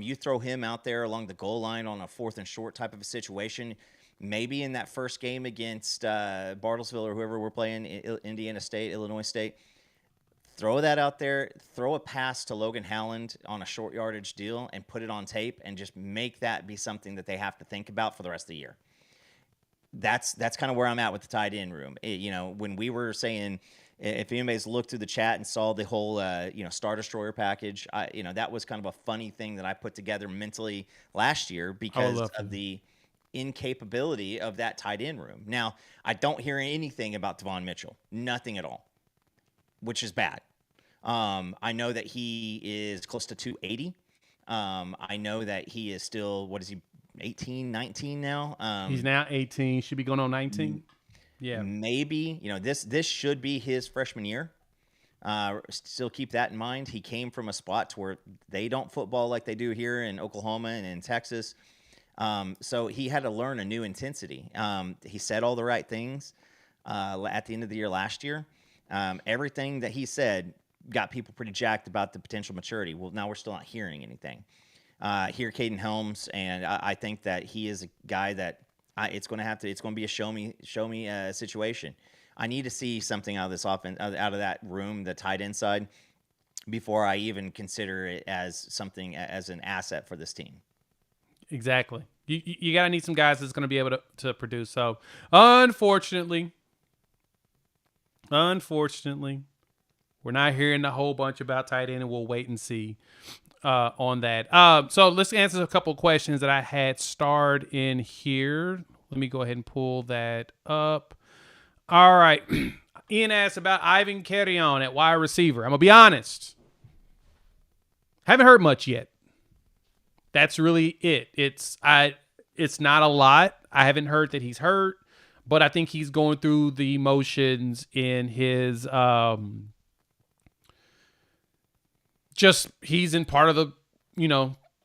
You throw him out there along the goal line on a 4th and short type of a situation, maybe in that first game against Bartlesville or whoever we're playing, Indiana State, Illinois State, throw that out there, throw a pass to Logan Howland on a short yardage deal and put it on tape and just make that be something that they have to think about for the rest of the year. That's kind of where I'm at with the tight end room. When we were saying, if anybody's looked through the chat and saw the whole, Star Destroyer package, that was kind of a funny thing that I put together mentally last year because of the incapability of that tight end room. Now, I don't hear anything about Devon Mitchell, nothing at all, which is bad. I know that he is close to 280. I know that he is still, 18, 19 now? He's now 18. Should be going on 19. Yeah. Maybe, this should be his freshman year. Still keep that in mind. He came from a spot to where they don't football like they do here in Oklahoma and in Texas. So he had to learn a new intensity. He said all the right things at the end of the year last year. Everything that he said got people pretty jacked about the potential maturity. Well, now we're still not hearing anything. Hear Caden Helms, and I think that he is a guy that it's going to be a show me situation. I need to see something out of this offense, out of that room, the tight end side, before I even consider it as something as an asset for this team. Exactly. You got to need some guys that's going to be able to produce. So, unfortunately, we're not hearing a whole bunch about tight end, and we'll wait and see on that. So let's answer a couple of questions that I had starred in here. Let me go ahead and pull that up. All right. Ian asked about Ivan Carrion at wide receiver. I'm going to be honest. Haven't heard much yet. That's really it. It's not a lot. I haven't heard that he's hurt, but I think he's going through the motions in his he's in part of the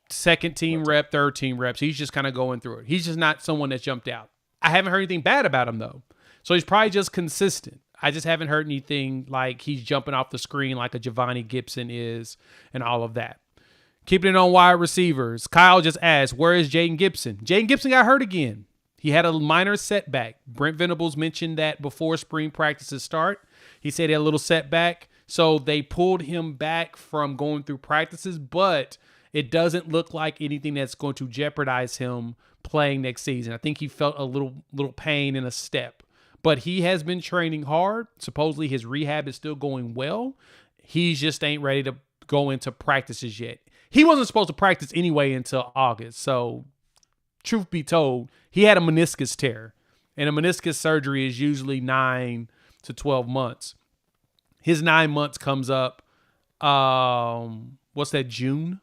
second team rep, third team reps. He's just kind of going through it. He's just not someone that's jumped out. I haven't heard anything bad about him, though. So he's probably just consistent. I just haven't heard anything like he's jumping off the screen like a Giovanni Gibson is and all of that. Keeping it on wide receivers. Kyle just asked, where is Jaden Gibson? Jaden Gibson got hurt again. He had a minor setback. Brent Venables mentioned that before spring practices start. He said he had a little setback. So they pulled him back from going through practices, but it doesn't look like anything that's going to jeopardize him playing next season. I think he felt a little pain in a step. But he has been training hard. Supposedly his rehab is still going well. He just ain't ready to go into practices yet. He wasn't supposed to practice anyway until August. So, truth be told, he had a meniscus tear. And a meniscus surgery is usually 9 to 12 months. His 9 months comes up, what's that, June?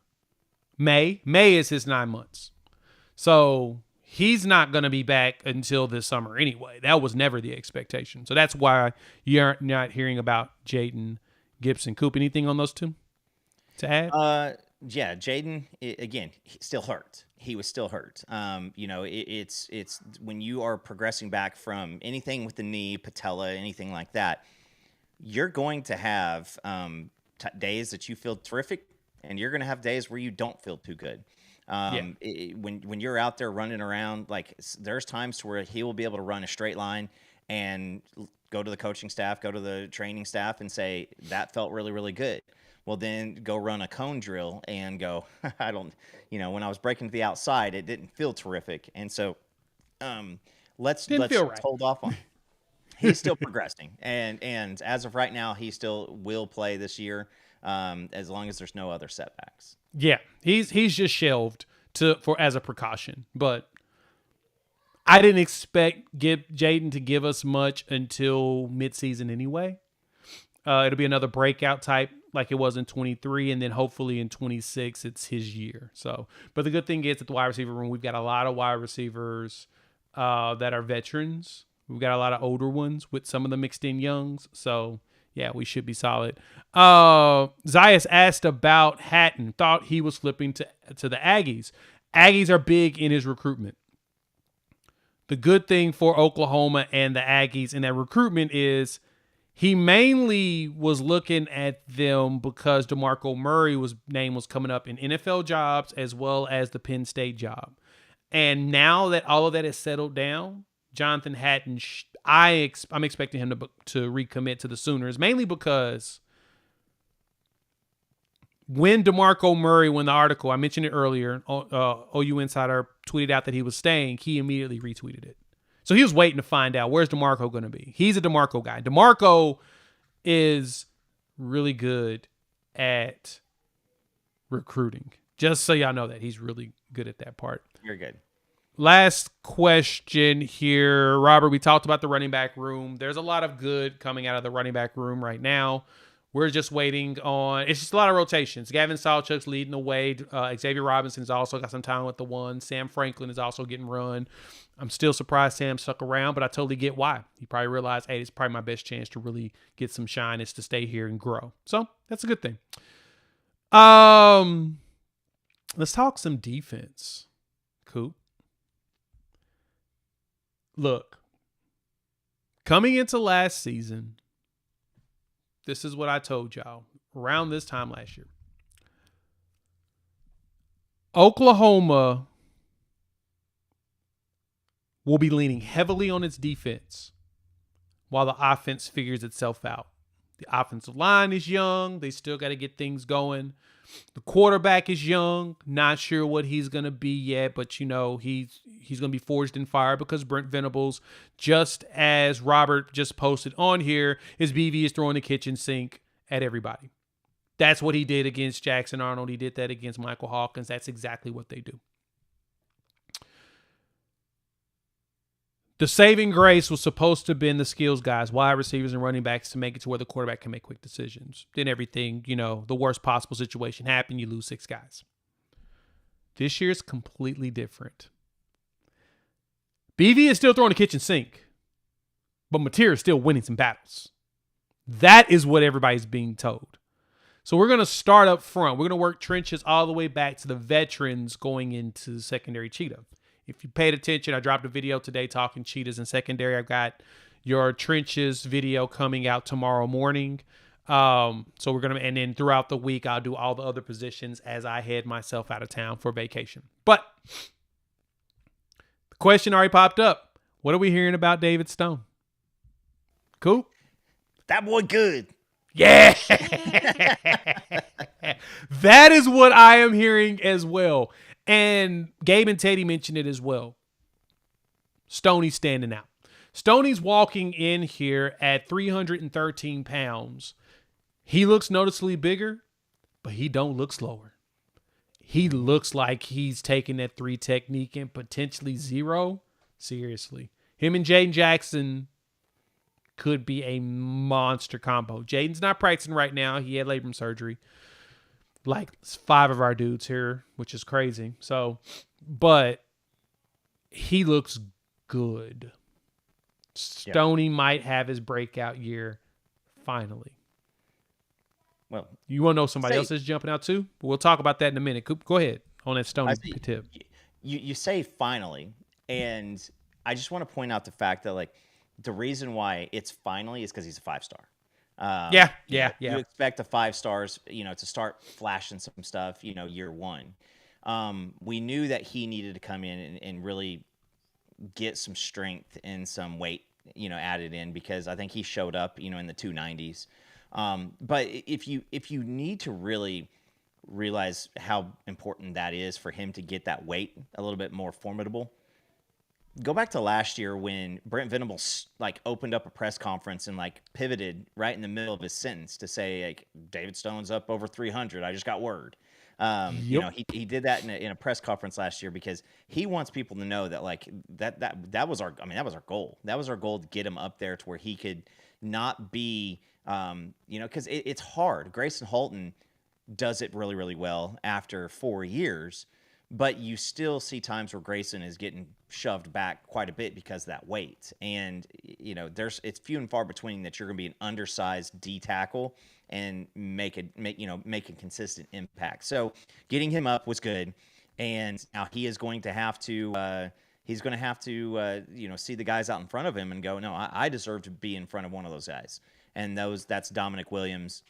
May? May is his 9 months. So, he's not going to be back until this summer anyway. That was never the expectation. So that's why you're not hearing about Jaden Gibson. Coop, anything on those two to add? Yeah, Jaden, again, still hurt. He was still hurt. It's when you are progressing back from anything with the knee, patella, anything like that, you're going to have days that you feel terrific, and you're going to have days where you don't feel too good. When you're out there running around, like there's times where he will be able to run a straight line and go to the coaching staff, go to the training staff and say, that felt really, really good. Well, then go run a cone drill and go, when I was breaking to the outside, it didn't feel terrific. And so let's hold off on. He's still progressing. And as of right now, he still will play this year as long as there's no other setbacks. Yeah, he's just shelved as a precaution, but I didn't expect Jaden to give us much until midseason anyway. It'll be another breakout type like it was in 23, and then hopefully in 26 it's his year. So, but the good thing is at the wide receiver room, we've got a lot of wide receivers that are veterans. We've got a lot of older ones with some of the mixed in youngs. So, yeah, we should be solid. Zayas asked about Hatton. Thought he was flipping to the Aggies. Aggies are big in his recruitment. The good thing for Oklahoma and the Aggies in that recruitment is he mainly was looking at them because DeMarco Murray's name was coming up in NFL jobs as well as the Penn State job. And now that all of that is settled down, Jonathan Hatton, I'm expecting him to recommit to the Sooners, mainly because when DeMarco Murray, when the article, I mentioned it earlier, OU Insider tweeted out that he was staying, he immediately retweeted it. So he was waiting to find out, where's DeMarco going to be? He's a DeMarco guy. DeMarco is really good at recruiting. Just so y'all know that. He's really good at that part. You're good. Last question here. Robert, we talked about the running back room. There's a lot of good coming out of the running back room right now. We're just waiting on – it's just a lot of rotations. Gavin Sawchuk's leading the way. Xavier Robinson's also got some time with the one. Sam Franklin is also getting run. I'm still surprised Sam stuck around, but I totally get why. He probably realized, hey, it's probably my best chance to really get some shine is to stay here and grow. So that's a good thing. Let's talk some defense, Coop. Look, coming into last season, this is what I told y'all around this time last year. Oklahoma will be leaning heavily on its defense while the offense figures itself out. The offensive line is young. They still got to get things going. The quarterback is young. Not sure what he's going to be yet, but, he's going to be forged in fire because Brent Venables, just as Robert just posted on here, his BV is throwing the kitchen sink at everybody. That's what he did against Jackson Arnold. He did that against Michael Hawkins. That's exactly what they do. The saving grace was supposed to have been the skills guys, wide receivers and running backs to make it to where the quarterback can make quick decisions. Then everything, the worst possible situation happened. You lose 6 guys. This year is completely different. BV is still throwing the kitchen sink, but Mateer is still winning some battles. That is what everybody's being told. So we're going to start up front. We're going to work trenches all the way back to the veterans going into secondary cheetah. If you paid attention, I dropped a video today talking cheetahs in secondary. I've got your trenches video coming out tomorrow morning. So we're going to, and then throughout the week, I'll do all the other positions as I head myself out of town for vacation. But the question already popped up. What are we hearing about David Stone? Cool. That boy good. Yeah. That is what I am hearing as well. And Gabe and Teddy mentioned it as well. Stoney's standing out. Stoney's walking in here at 313 pounds. He looks noticeably bigger, but he don't look slower. He looks like he's taking that 3 technique and potentially 0 seriously. Him and Jaden Jackson could be a monster combo. Jaden's not practicing right now. He had labrum surgery. Like 5 of our dudes here, which is crazy. So, but he looks good. Stoney might have his breakout year finally. Well, you want to know somebody else is jumping out too? We'll talk about that in a minute. Go ahead on that Stoney tip. You say finally, and I just want to point out the fact that like the reason why it's finally is because he's a 5-star. Yeah. You expect the 5 stars, to start flashing some stuff, year one. We knew that he needed to come in and really get some strength and some weight, added in, because I think he showed up, in the 290s. But if you need to really realize how important that is for him to get that weight a little bit more formidable, go back to last year when Brent Venables opened up a press conference and pivoted right in the middle of his sentence to say David Stone's up over 300. I just got word. He did that in a press conference last year because he wants people to know that that was our goal. That was our goal to get him up there to where he could not be because it's hard. Grayson Halton does it really, really well after 4 years. But you still see times where Grayson is getting shoved back quite a bit because of that weight. And, it's few and far between that you're going to be an undersized D tackle and make a consistent impact. So getting him up was good. And now he is going to have to, see the guys out in front of him and go, no, I deserve to be in front of one of those guys. And that's Dominic Williams,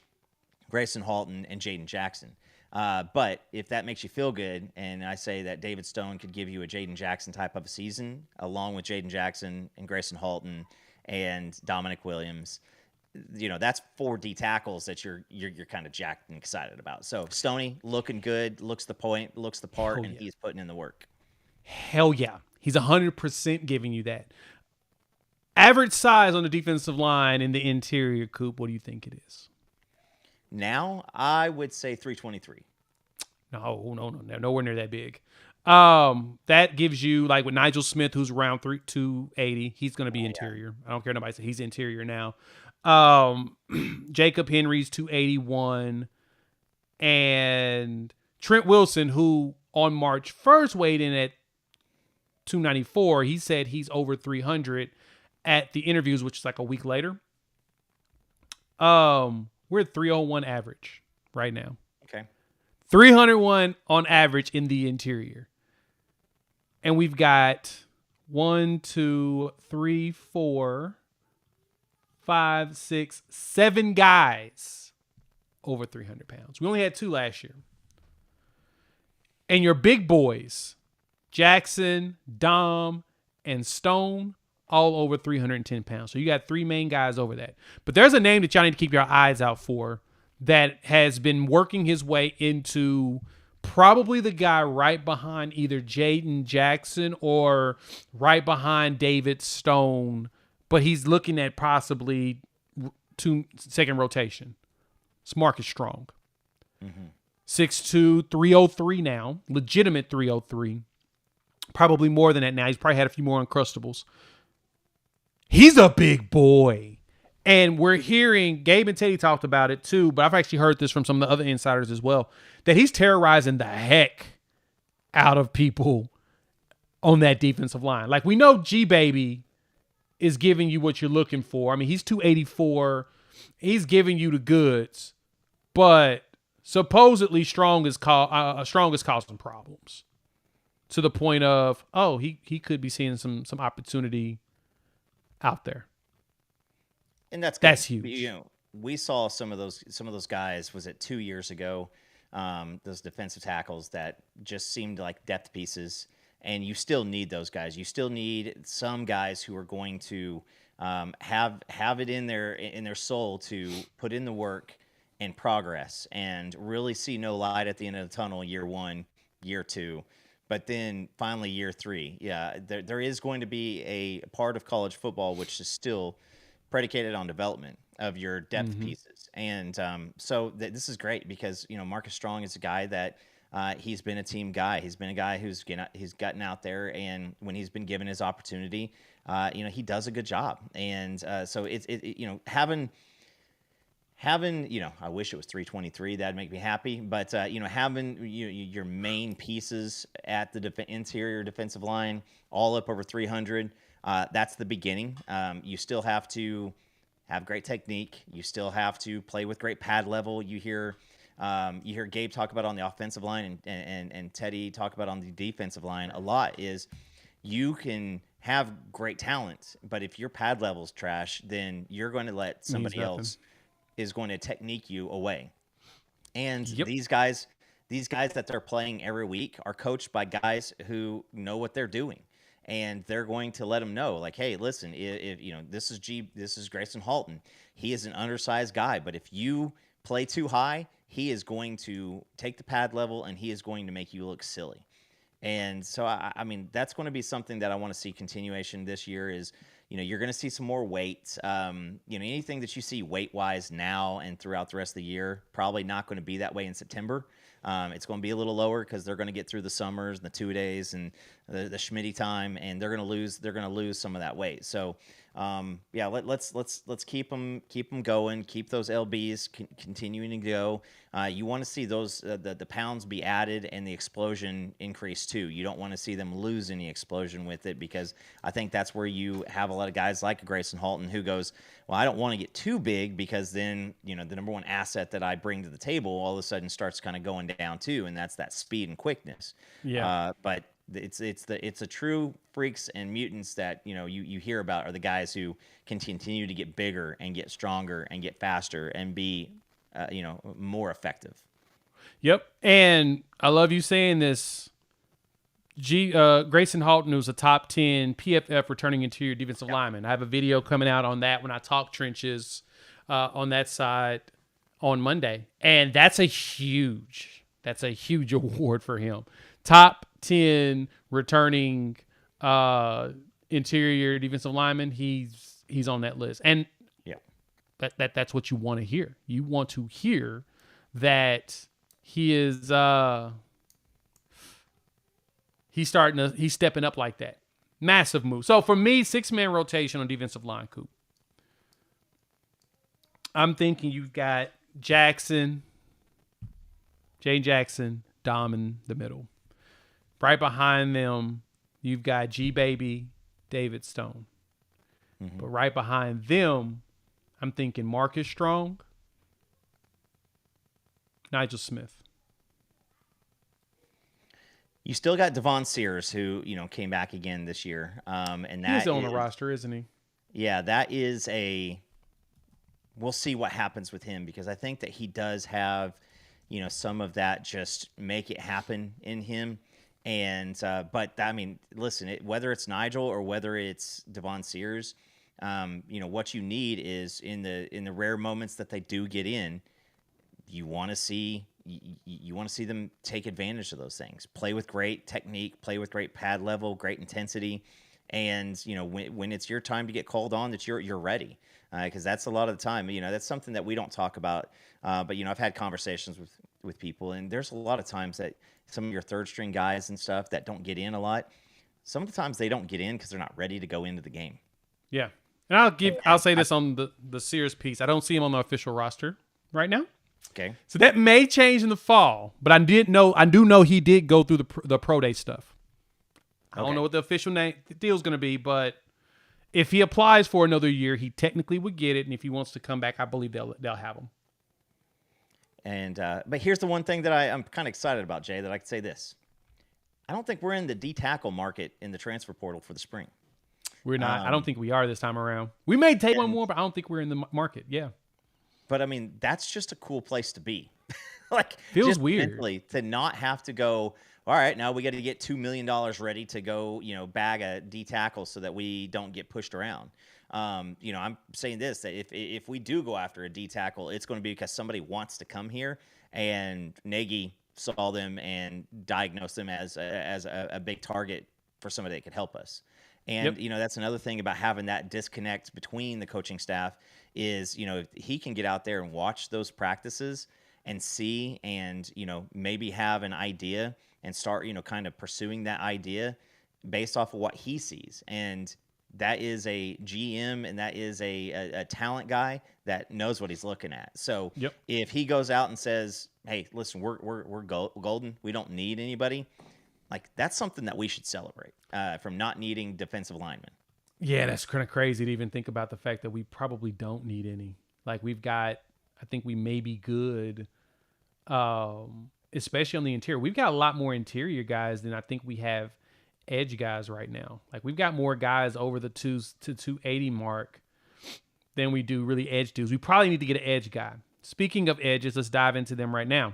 Grayson Halton, and Jaden Jackson. But if that makes you feel good, and I say that David Stone could give you a Jaden Jackson type of a season, along with Jaden Jackson and Grayson Halton and Dominic Williams, that's 4 D tackles that you're kind of jacked and excited about. So Stoney looking good, looks the part, and he's putting in the work. Hell yeah, he's 100% giving you that. Average size on the defensive line in the interior, Coop. What do you think it is? Now, I would say 323. No, nowhere near that big. That gives you, with Nigel Smith, who's around 280, he's going to be interior. I don't care nobody says he's interior now. Jacob Henry's 281. And Trent Wilson, who on March 1st weighed in at 294, he said he's over 300 at the interviews, which is a week later. We're at 301 average right now. Okay. 301 on average in the interior. And we've got 1, 2, 3, 4, 5, 6, 7 guys over 300 pounds. We only had 2 last year. And your big boys, Jackson, Dom, and Stone, all over 310 pounds. So you got 3 main guys over that. But there's a name that y'all need to keep your eyes out for that has been working his way into probably the guy right behind either Jaden Jackson or right behind David Stone. But he's looking at possibly second rotation. It's Marcus Strong. 6'2", 303 now. Legitimate 303. Probably more than that now. He's probably had a few more Uncrustables. He's a big boy. And we're hearing, Gabe and Teddy talked about it too, but I've actually heard this from some of the other insiders as well, that he's terrorizing the heck out of people on that defensive line. We know G-Baby is giving you what you're looking for. I mean, he's 284. He's giving you the goods. But supposedly strong is causing problems to the point of, oh, he could be seeing some opportunity out there. And that's good. That's huge. You know, we saw some of those guys, was it 2 years ago? Those defensive tackles that just seemed like depth pieces, and you still need those guys. You still need some guys who are going to have it in their soul to put in the work and progress and really see no light at the end of the tunnel year 1, year 2. But then finally year 3, there is going to be a part of college football which is still predicated on development of your depth pieces. And so this is great because, you know, Marcus Strong is a guy that he's been a team guy. He's been a guy he's gotten out there, and when he's been given his opportunity, you know, he does a good job. And so it's you know, having, you know, I wish it was 323. That'd make me happy. But, you know, having your main pieces at the interior defensive line all up over 300, that's the beginning. You still have to have great technique. You still have to play with great pad level. You hear Gabe talk about on the offensive line and Teddy talk about on the defensive line a lot is you can have great talent, but if your pad level's trash, then you're going to let somebody else is going to technique you away. And these guys that they're playing every week are coached by guys who know what they're doing. And they're going to let them know, like, hey, listen, if you know, this is Grayson Halton. He is an undersized guy, but if you play too high, he is going to take the pad level and he is going to make you look silly. And so, I mean, that's going to be something that I want to see continuation this year is, you know, you're going to see some more weight. You know, anything that you see weight-wise now and throughout the rest of the year, probably not going to be that way in September. It's going to be a little lower because they're going to get through the summers and the 2 days and the Schmitty time, and they're going to lose some of that weight. So, yeah, let's keep them going, keep those LBs continuing to go. You want to see those the pounds be added and the explosion increase too. You don't want to see them lose any explosion with it, because I think that's where you have a lot of guys like Grayson Halton who goes, well, I don't want to get too big because then, you know, the number one asset that I bring to the table all of a sudden starts kind of going down too, and that's that speed and quickness. Yeah. But it's a true freaks and mutants that, you know, you hear about are the guys who can continue to get bigger and get stronger and get faster and be you know, more effective. Yep. And I love you saying this. Grayson Halton, who's a top 10 PFF returning interior defensive lineman. I have a video coming out on that when I talk trenches on that side on Monday. And that's a huge award for him. Top 10 returning interior defensive lineman. He's on that list. And that's what you want to hear. You want to hear that he is he's stepping up like that. Massive move. So for me, 6-man rotation on defensive line, Coop. I'm thinking you've got Jay Jackson, Dom in the middle. Right behind them, you've got G-Baby, David Stone. Mm-hmm. But right behind them, I'm thinking Marcus Strong, Nigel Smith. You still got Devon Sears, who, you know, came back again this year, and that he's on the roster, isn't he? Yeah, that is we'll see what happens with him, because I think that he does have, you know, some of that just make it happen in him. And but I mean, listen, whether it's Nigel or whether it's Devon Sears, you know, what you need is in the rare moments that they do get in, you want to see them take advantage of those things. Play with great technique, play with great pad level, great intensity, and you know, when it's your time to get called on, that you're ready, because that's a lot of the time. You know, that's something that we don't talk about, but you know, I've had conversations with people, and there's a lot of times that some of your third string guys and stuff that don't get in a lot, some of the times they don't get in because they're not ready to go into the game. Yeah. And I'll say this on the Sears piece. I don't see him on the official roster right now. Okay. So that may change in the fall, but I do know he did go through the pro day stuff. I don't know what the official deal is going to be, but if he applies for another year, he technically would get it, and if he wants to come back, I believe they'll have him. And but here's the one thing that I'm kind of excited about, Jay, that I can say this. I don't think we're in the D-tackle market in the transfer portal for the spring. We're not. I don't think we are this time around. We may take one more, but I don't think we're in the market. Yeah. But I mean, that's just a cool place to be. Like, feels just weird mentally, to not have to go, all right, now we got to get $2 million ready to go, bag a D tackle so that we don't get pushed around. I'm saying this, that if we do go after a D tackle, it's going to be because somebody wants to come here, and Nagy saw them and diagnosed them as a big target for somebody that could help us. And, that's another thing about having that disconnect between the coaching staff is, if he can get out there and watch those practices and see and, maybe have an idea and start, kind of pursuing that idea based off of what he sees. And that is a GM and that is a talent guy that knows what he's looking at. So if he goes out and says, hey, listen, we're golden, we don't need anybody, like, that's something that we should celebrate from not needing defensive linemen. Yeah, that's kind of crazy to even think about the fact that we probably don't need any. Like, we've got, I think we may be good, especially on the interior. We've got a lot more interior guys than I think we have edge guys right now. Like, we've got more guys over the 280 mark than we do really edge dudes. We probably need to get an edge guy. Speaking of edges, let's dive into them right now.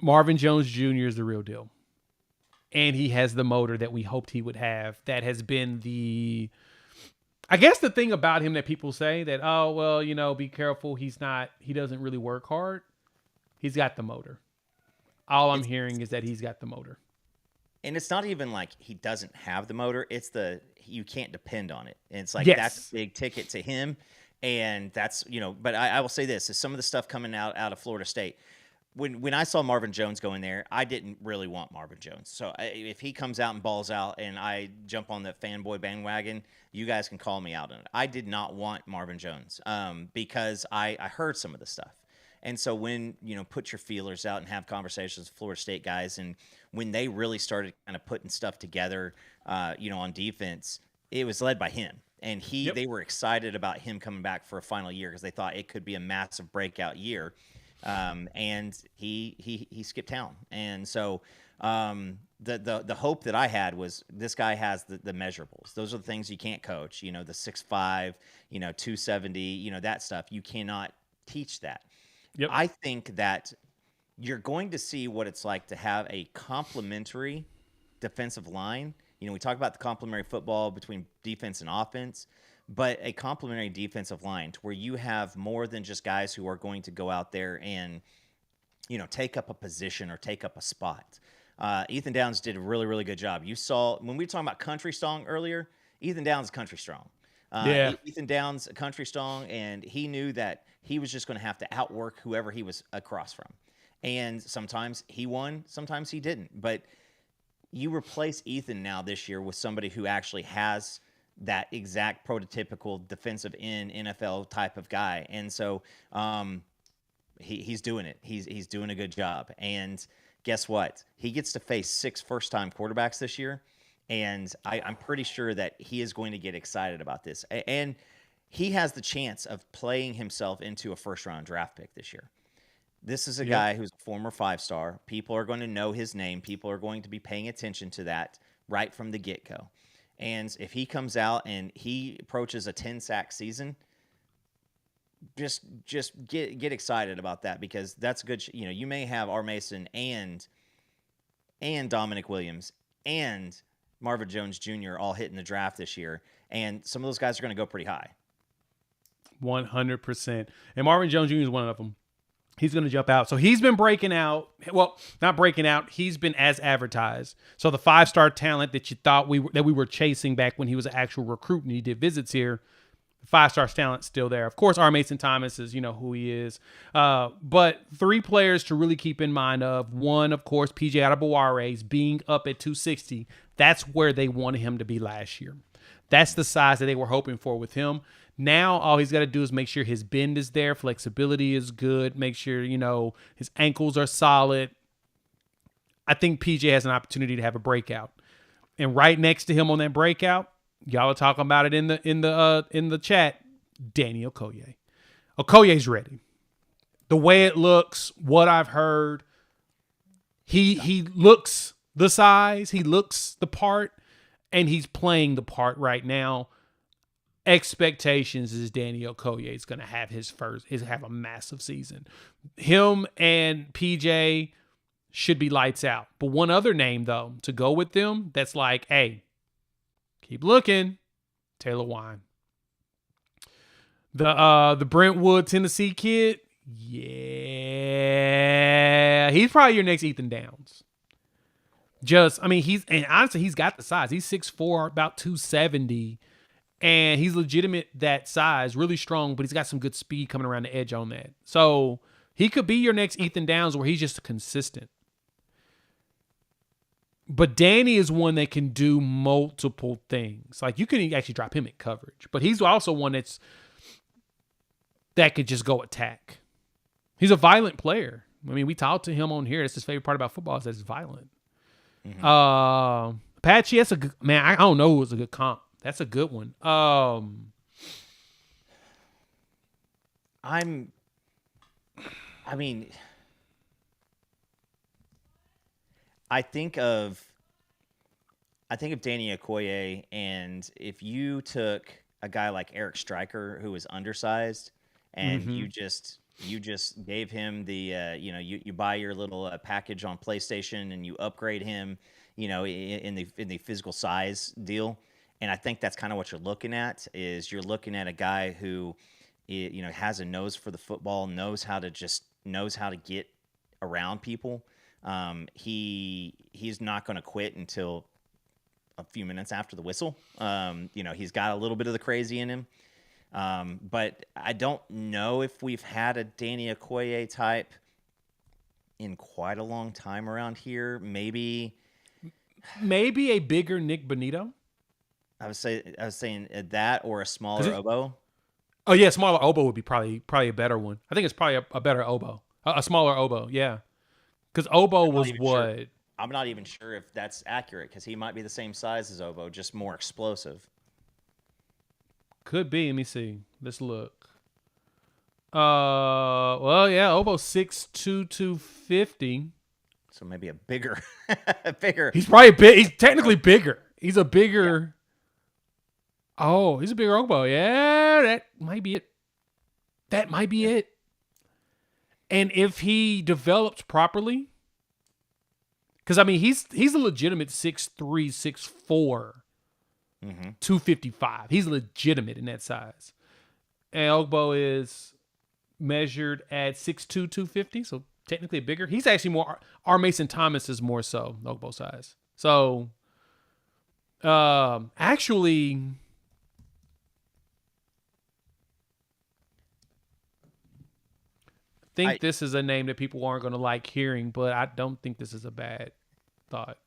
Marvin Jones Jr. is the real deal. And he has the motor that we hoped he would have. That has been I guess the thing about him that people say that, oh, well, be careful. He doesn't really work hard. He's got the motor. All I'm hearing is that he's got the motor. And it's not even like he doesn't have the motor. It's you can't depend on it. And it's like, that's a big ticket to him. And that's, but I will say this, is some of the stuff coming out of Florida State. When I saw Marvin Jones go in there, I didn't really want Marvin Jones. So if he comes out and balls out and I jump on the fanboy bandwagon, you guys can call me out on it. I did not want Marvin Jones because I heard some of the stuff. And so when, put your feelers out and have conversations with Florida State guys, and when they really started kind of putting stuff together, on defense, it was led by him. And they were excited about him coming back for a final year because they thought it could be a massive breakout year. And he skipped town. And so the hope that I had was this guy has the measurables. Those are the things you can't coach, the 6'5", 270, that stuff. You cannot teach that. Yep. I think that you're going to see what it's like to have a complementary defensive line. We talk about the complementary football between defense and offense, but a complementary defensive line to where you have more than just guys who are going to go out there and, take up a position or take up a spot. Ethan Downs did a really, really good job. You saw when we were talking about country strong earlier, Ethan Downs is country strong. Ethan Downs, country strong, and he knew that he was just going to have to outwork whoever he was across from. And sometimes he won, sometimes he didn't. But you replace Ethan now this year with somebody who actually has that exact prototypical defensive end NFL type of guy. And so he's doing it. He's doing a good job. And guess what? He gets to face 6 first-time quarterbacks this year. And I'm pretty sure that he is going to get excited about this. And he has the chance of playing himself into a first-round draft pick this year. This is a guy who's a former 5-star. People are going to know his name. People are going to be paying attention to that right from the get-go. And if he comes out and he approaches a 10-sack season, just get excited about that, because that's good. You may have R. Mason and Dominic Williams and Marvin Jones Jr. all hitting the draft this year, and some of those guys are going to go pretty high. 100%. And Marvin Jones Jr. is one of them. He's going to jump out. So he's been breaking out. Well, not breaking out. He's been as advertised. So the 5-star talent that you thought we were chasing back when he was an actual recruit and he did visits here, the 5-star talent's still there. Of course, R. Mason Thomas is, who he is. But 3 players to really keep in mind of. One, of course, PJ Adebawara's being up at 260. That's where they wanted him to be last year. That's the size that they were hoping for with him. Now, all he's got to do is make sure his bend is there, flexibility is good, make sure, his ankles are solid. I think PJ has an opportunity to have a breakout. And right next to him on that breakout, y'all are talking about it in the chat, Danny Okoye. Okoye's ready. The way it looks, what I've heard, he looks the size, he looks the part, and he's playing the part right now. Expectations is Danny Okoye is going to have have a massive season. Him and PJ should be lights out. But one other name, though, to go with them, that's like, hey, keep looking, Taylor Wine. The Brentwood, Tennessee kid, yeah, he's probably your next Ethan Downs. Honestly, he's got the size. He's 6'4", about 270. And he's legitimate that size, really strong, but he's got some good speed coming around the edge on that. So he could be your next Ethan Downs where he's just consistent. But Danny is one that can do multiple things. Like you can actually drop him at coverage, but he's also one that could just go attack. He's a violent player. I mean, we talked to him on here. That's his favorite part about football is that it's violent. Mm-hmm. Apache, that's a good man. I don't know who was a good comp. That's a good one. I think of Danny Okoye, and if you took a guy like Eric Stryker who was undersized, and you just gave him the you buy your little package on PlayStation and you upgrade him, in the physical size deal. And I think that's kind of what you're looking at. Is you're looking at a guy who, has a nose for the football, knows how to get around people. He's not going to quit until a few minutes after the whistle. He's got a little bit of the crazy in him. But I don't know if we've had a Danny Okoye type in quite a long time around here. Maybe a bigger Nick Bonito. I was saying that or a smaller Obo. Oh yeah, smaller Obo would be probably a better one. I think it's probably a better Obo, a smaller Obo. Yeah, because Obo was what? Sure. I'm not even sure if that's accurate because he might be the same size as Obo, just more explosive. Could be. Let me see. Let's look. Well, yeah, Obo's 6'2", 250. So maybe a bigger. He's probably big. He's technically bigger. He's a bigger. Yeah. Oh, he's a bigger Obo. Yeah, that might be it. And if he develops properly, because he's a legitimate 6'3", 6'4", 255. He's legitimate in that size. And Ogbo is measured at 6'2", 250, so technically bigger. He's actually more. R. Mason Thomas is more so Ogbo size. So, actually, I think this is a name that people aren't going to like hearing, but I don't think this is a bad thought.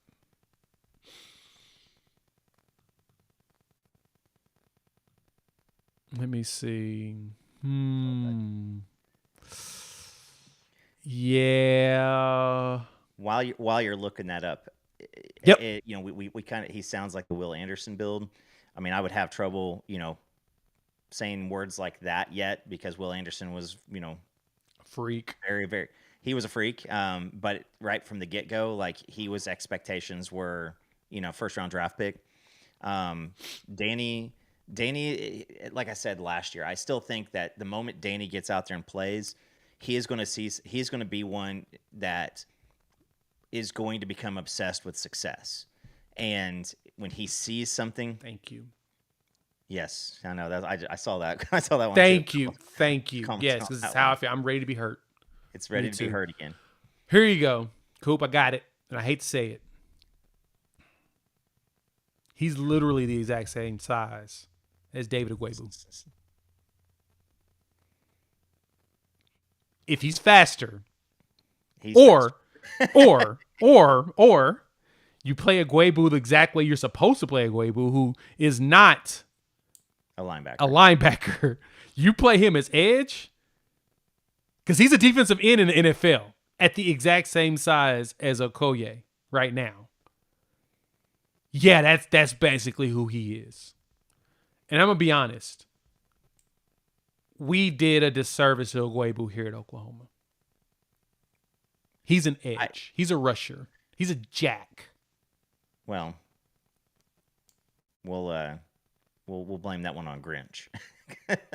Let me see. Yeah. While you're looking that up, yep. We kind of, he sounds like the Will Anderson build. I mean, I would have trouble, saying words like that yet because Will Anderson was, freak. Very, very. He was a freak. But right from the get go, like his expectations were, first round draft pick. Danny, like I said last year, I still think that the moment Danny gets out there and plays, he's going to be one that is going to become obsessed with success. And when he sees something, thank you. Yes, I know that. I saw that. I saw that one. Thank you. Yes, because it's how I feel. I'm ready to be hurt. It's ready to be hurt again. Here you go, Coop. I got it, and I hate to say it. He's literally the exact same size as David Agwebu. If he's faster, or you play Agwebu the exact way you're supposed to play Agwebu, who is not a linebacker. You play him as edge because he's a defensive end in the NFL at the exact same size as Okoye right now. Yeah, that's basically who he is. And I'm going to be honest. we did a disservice to Ugwebu here at Oklahoma. He's an edge. He's a rusher. He's a jack. Well, we'll blame that one on Grinch.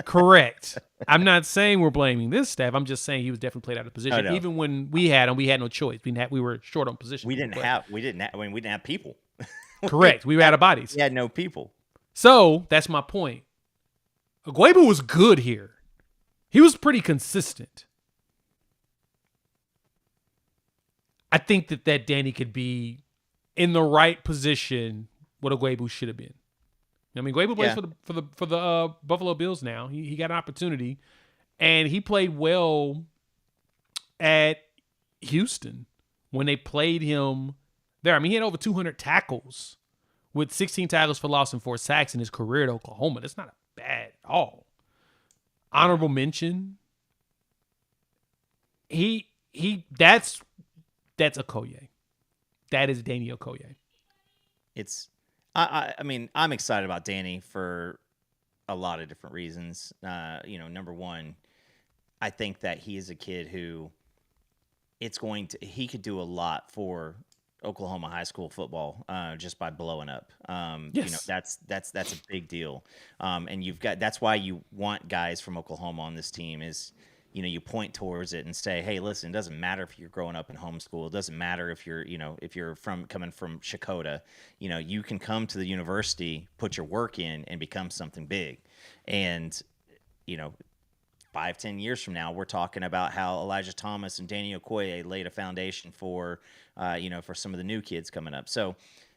Correct. I'm not saying we're blaming this staff. I'm just saying he was definitely played out of position. Oh, no. Even when we had him, we had no choice. We were short on position. We didn't have people. Correct. We were out of bodies. We had no people. So that's my point. Ugwebu was good here. He was pretty consistent. I think that Danny could be in the right position what Ugwebu should have been. I mean, Ugwebu plays for the Buffalo Bills now. He got an opportunity, and he played well at Houston when they played him there. I mean, he had over 200 tackles with 16 tackles for loss and 4 sacks in his career at Oklahoma. That's not bad at all. Honorable mention. That's Okoye. That is Danny Okoye. I mean, I'm excited about Danny for a lot of different reasons. Number one, I think that he is a kid who he could do a lot for Oklahoma high school football just by blowing up. Yes. That's a big deal. And that's why you want guys from Oklahoma on this team is, you point towards it and say, hey, listen, it doesn't matter if you're growing up in homeschool. It doesn't matter if you're coming from Shakota. You can come to the university, put your work in, and become something big. And, 5-10 years from now, we're talking about how Elijah Thomas and Danny Okoye laid a foundation for some of the new kids coming up. So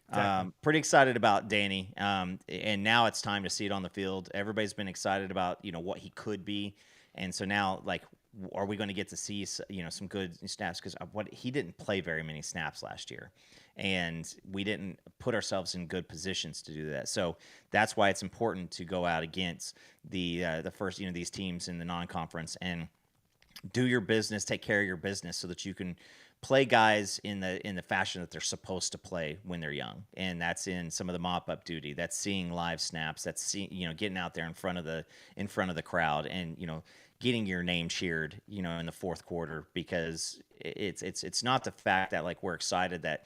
exactly. Pretty excited about Danny. And now it's time to see it on the field. Everybody's been excited about, what he could be. And so now, are we going to get to see, some good snaps? Because he didn't play very many snaps last year, and we didn't put ourselves in good positions to do that. So that's why it's important to go out against the first, these teams in the non-conference and do your business, take care of your business, so that you can play guys in the fashion that they're supposed to play when they're young. And that's in some of the mop-up duty. That's seeing live snaps. That's getting out there in front of the crowd and getting your name cheered, in the fourth quarter, because it's not the fact that we're excited that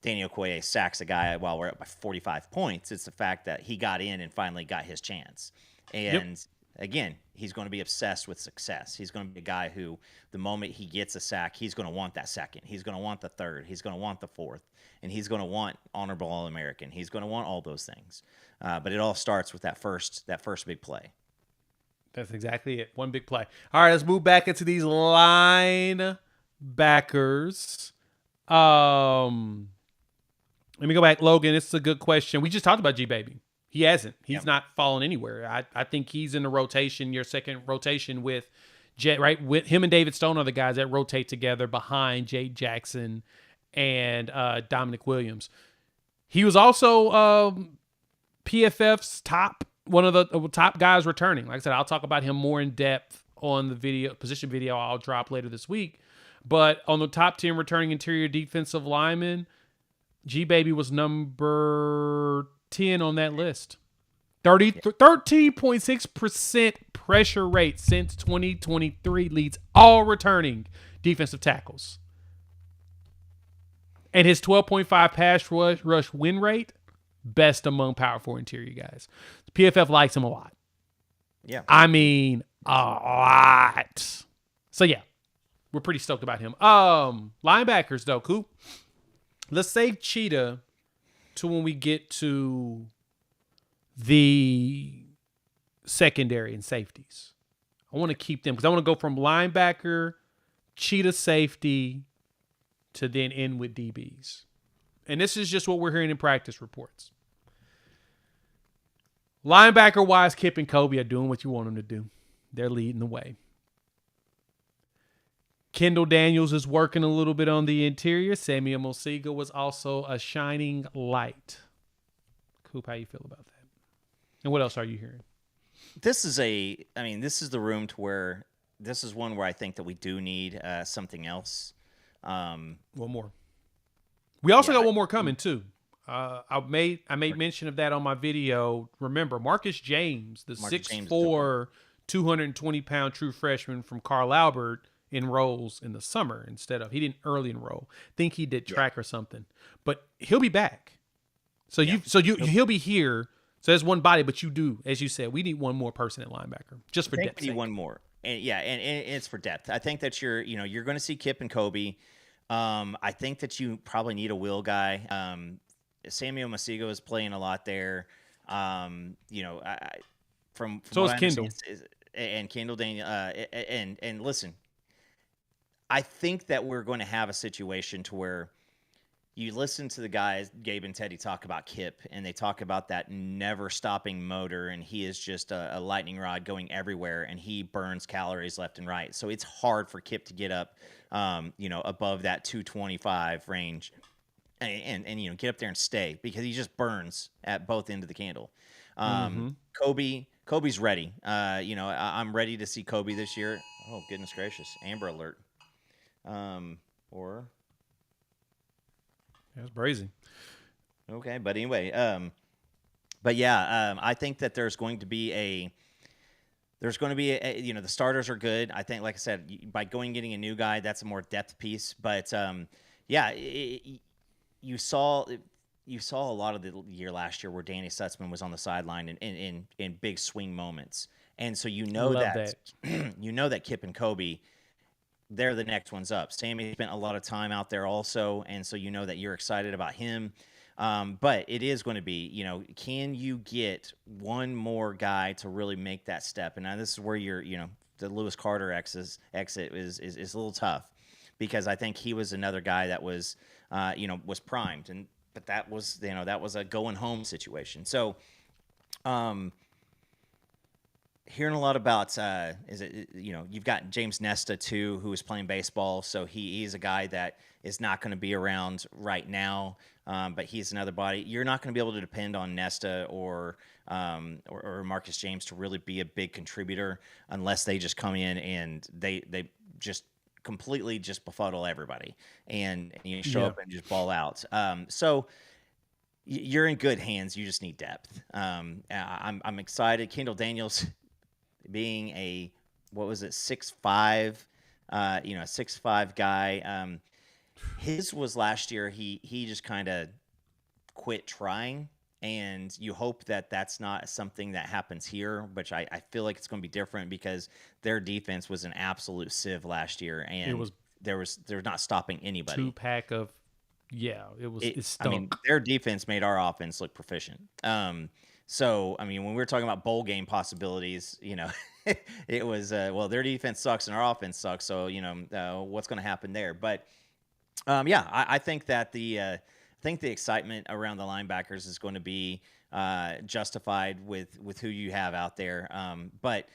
Danny Okoye sacks a guy while we're up by 45 points. It's the fact that he got in and finally got his chance. And again, he's going to be obsessed with success. He's going to be a guy who, the moment he gets a sack, he's going to want that second. He's going to want the third. He's going to want the fourth. And he's going to want honorable All-American. He's going to want all those things. But it all starts with that first big play. That's exactly it. One big play. All right, let's move back into these linebackers. Let me go back. Logan, this is a good question. We just talked about G-Baby. He hasn't. He's not fallen anywhere. I think he's in the rotation, your second rotation with Jay, right? With him and David Stone are the guys that rotate together behind Jay Jackson and Dominic Williams. He was also PFF's one of the top guys returning. Like I said, I'll talk about him more in depth on the position video I'll drop later this week. But on the top 10 returning interior defensive linemen, G-Baby was number 10 on that list. 13.6% pressure rate since 2023 leads all returning defensive tackles. And his 12.5 pass rush win rate, best among Power 4 interior guys. PFF likes him a lot. Yeah. I mean, a lot. So, yeah, we're pretty stoked about him. Linebackers, though, Coop. Let's save Cheetah to when we get to the secondary and safeties. I want to keep them because I want to go from linebacker, Cheetah, safety, to then end with DBs. And this is just what we're hearing in practice reports. Linebacker-wise, Kip and Kobe are doing what you want them to do. They're leading the way. Kendall Daniels is working a little bit on the interior. Samuel Mosiga was also a shining light. Coop, how you feel about that? And what else are you hearing? This is the room to where this is one where I think that we do need something else. One more. We also got one more coming too. I made mention of that on my video. Remember, Marcus James, the 6'4", 220-pound true freshman from Carl Albert enrolls in the summer instead of, he didn't early enroll. Think he did track or something, but he'll be back. So he'll be here. So there's one body, but you do, as you said, we need one more person at linebacker just for depth. We need one more. And and it's for depth. I think that you're going to see Kip and Kobe. I think that you probably need a will guy. Samuel Masigo is playing a lot there. From so is Kendall and Kendall Daniel. And listen, I think that we're going to have a situation to where you listen to the guys, Gabe and Teddy, talk about Kip, and they talk about that never-stopping motor, and he is just a lightning rod going everywhere, and he burns calories left and right. So it's hard for Kip to get up, above that 225 range, and get up there and stay, because he just burns at both ends of the candle. Kobe's ready. I'm ready to see Kobe this year. Oh, goodness gracious. Amber alert. That's brazy. Okay, but anyway, I think that there's going to be the starters are good. I think, like I said, by getting a new guy, that's a more depth piece. But you saw a lot of the year last year where Danny Sutzman was on the sideline in big swing moments, and so that. You know that Kip and Kobe, they're the next ones up. Sammy spent a lot of time out there also, and so you know that you're excited about him. But it is going to be, can you get one more guy to really make that step? And now this is where the Lewis Carter exit is a little tough, because I think he was another guy that was, was primed, but that was a going home situation. So, hearing a lot about you've got James Nesta too, who is playing baseball, so he's a guy that is not going to be around right now, but he's another body. You're not going to be able to depend on Nesta or Marcus James to really be a big contributor unless they just come in and they just completely just befuddle everybody and you show up and just ball out. So you're in good hands. You just need depth. I'm excited. Kendall Daniels, being a 6'5", a 6'5" guy. His was last year. He just kind of quit trying, and you hope that that's not something that happens here. Which I feel like it's going to be different, because their defense was an absolute sieve last year, and they're not stopping anybody. 2-pack of it stunk. I mean, their defense made our offense look proficient. So, I mean, when we were talking about bowl game possibilities, it was, their defense sucks and our offense sucks. So, what's going to happen there? But, I think that the excitement around the linebackers is going to be justified with who you have out there. But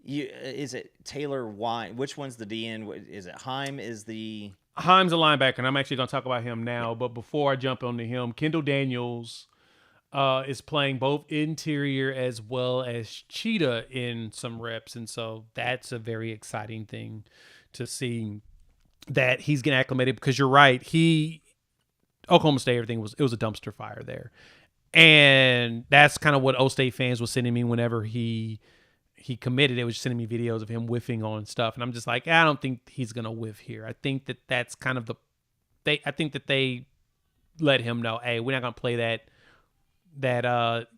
is it Taylor Wine? Which one's the DN? Is it Heim? Heim's a linebacker, and I'm actually going to talk about him now. But before I jump onto him, Kendall Daniels is playing both interior as well as cheetah in some reps, and so that's a very exciting thing to see that he's getting acclimated, because you're right, Oklahoma State, it was a dumpster fire there, and that's kind of what O State fans were sending me whenever he committed. It was sending me videos of him whiffing on stuff, and I'm just like, I don't think he's gonna whiff here. I think that's kind of I think that they let him know, hey, we're not gonna play that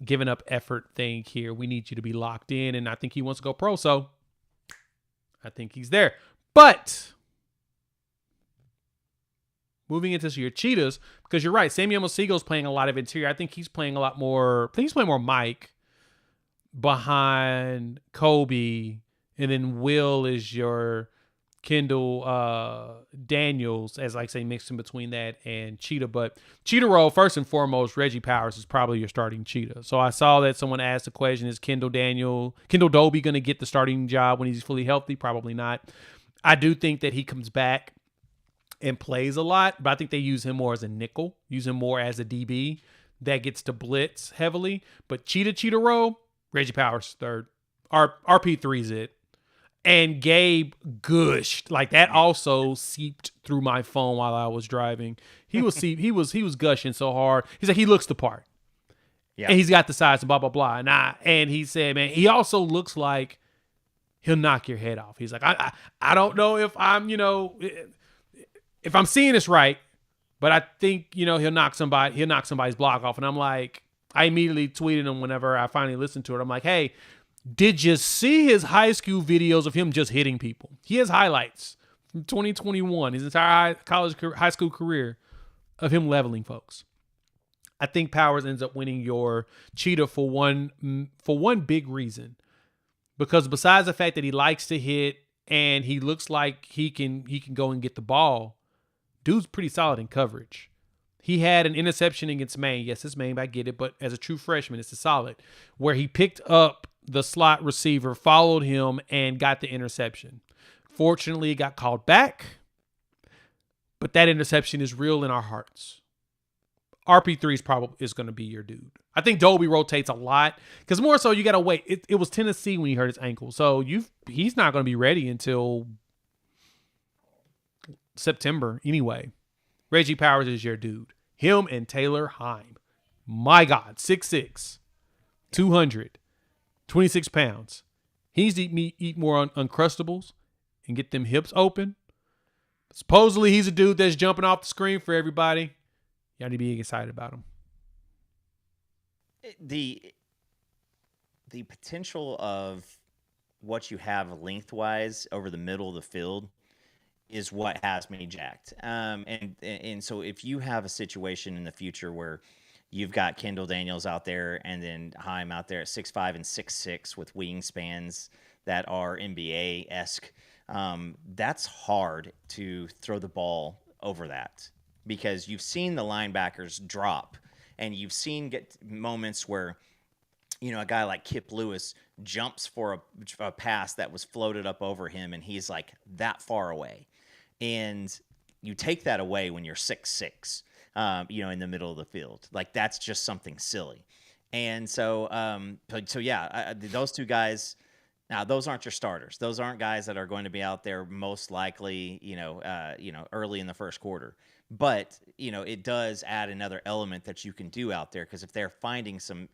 giving up effort thing here. We need you to be locked in, and I think he wants to go pro, so I think he's there. But moving into your cheetahs, because you're right, Samuel Masigo's playing a lot of interior. I think he's playing a lot more. I think he's playing more Mike behind Kobe, and then Will is your Kendall Daniels, as like say mixed in between that and cheetah. But cheetah role, first and foremost, Reggie Powers is probably your starting cheetah. So I saw that someone asked the question, is Kendall Dobie going to get the starting job when he's fully healthy? Probably not. I do think that he comes back and plays a lot, but I think they use him more as a nickel, use him more as a DB that gets to blitz heavily. But cheetah role, Reggie Powers third. RP3's it. And Gabe gushed. Like, that also seeped through my phone while I was driving. He was gushing so hard. He's like, he looks the part. Yeah. And he's got the size and blah, blah, blah. And he said, man, he also looks like he'll knock your head off. He's like, I don't know if I'm, if I'm seeing this right, but I think, he'll knock somebody's block off. And I'm like, I immediately tweeted him whenever I finally listened to it. I'm like, hey, did you see his high school videos of him just hitting people? He has highlights from 2021, his entire high school career of him leveling folks. I think Powers ends up winning your cheetah for one big reason. Because besides the fact that he likes to hit and he looks like he can go and get the ball, dude's pretty solid in coverage. He had an interception against Maine. Yes, it's Maine, I get it, but as a true freshman, it's a solid. Where he picked up the slot receiver, followed him, and got the interception. Fortunately, it got called back, but that interception is real in our hearts. RP3 is going to be your dude. I think Dolby rotates a lot because more so you got to wait. It was Tennessee when he hurt his ankle, so he's not going to be ready until September anyway. Reggie Powers is your dude. Him and Taylor Heim. My God, 6'6", 200, 26 pounds. He needs to eat more Uncrustables and get them hips open. Supposedly he's a dude that's jumping off the screen for everybody. You need to be excited about him. The potential of what you have lengthwise over the middle of the field is what has me jacked. And so if you have a situation in the future where you've got Kendall Daniels out there and then Heim out there at 6'5" and 6'6" with wingspans that are NBA-esque, that's hard to throw the ball over that because you've seen the linebackers drop and you've seen get moments where, a guy like Kip Lewis jumps for a pass that was floated up over him and he's like that far away. And you take that away when you're 6'6", in the middle of the field. Like, that's just something silly. And so, those two guys, now those aren't your starters. Those aren't guys that are going to be out there most likely, early in the first quarter. But, it does add another element that you can do out there because if they're finding some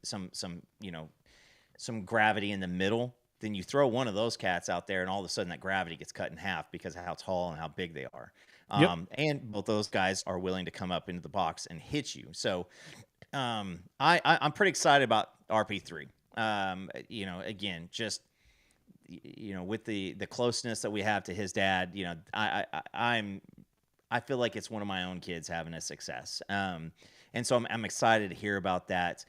gravity in the middle, then you throw one of those cats out there and all of a sudden that gravity gets cut in half because of how tall and how big they are. And both those guys are willing to come up into the box and hit you. So I'm pretty excited about RP3. Again, just, with the closeness that we have to his dad, I feel like it's one of my own kids having a success. And so I'm excited to hear about that.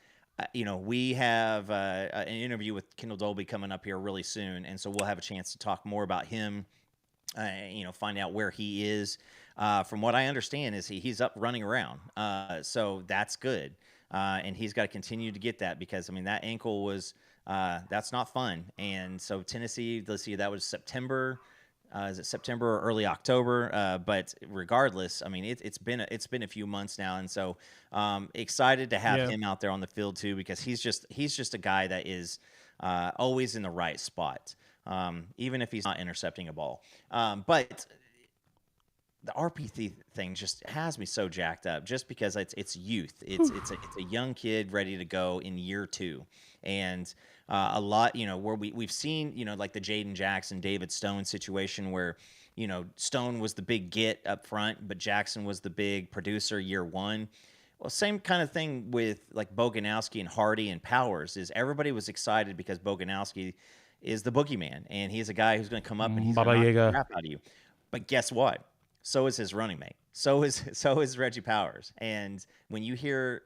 We have an interview with Kendall Dolby coming up here really soon, and so we'll have a chance to talk more about him, find out where he is. From what I understand is he's up running around, so that's good. And he's got to continue to get that because, that ankle was that's not fun. And so Tennessee, let's see, that was September. Is it September or early October? But regardless, it's been a few months now, and so excited to have him out there on the field too because he's just a guy that is always in the right spot, even if he's not intercepting a ball. But the RP thing just has me so jacked up just because it's youth. It's a young kid ready to go in year 2, and a lot, where we've seen, like the Jaden Jackson, David Stone situation where, Stone was the big get up front, but Jackson was the big producer year 1. Well, same kind of thing with like Boganowski and Hardy and Powers is everybody was excited because Boganowski is the boogeyman and he's a guy who's going to come up and he's going to knock the crap out of you. But guess what? So is his running mate. So is Reggie Powers. And when you hear,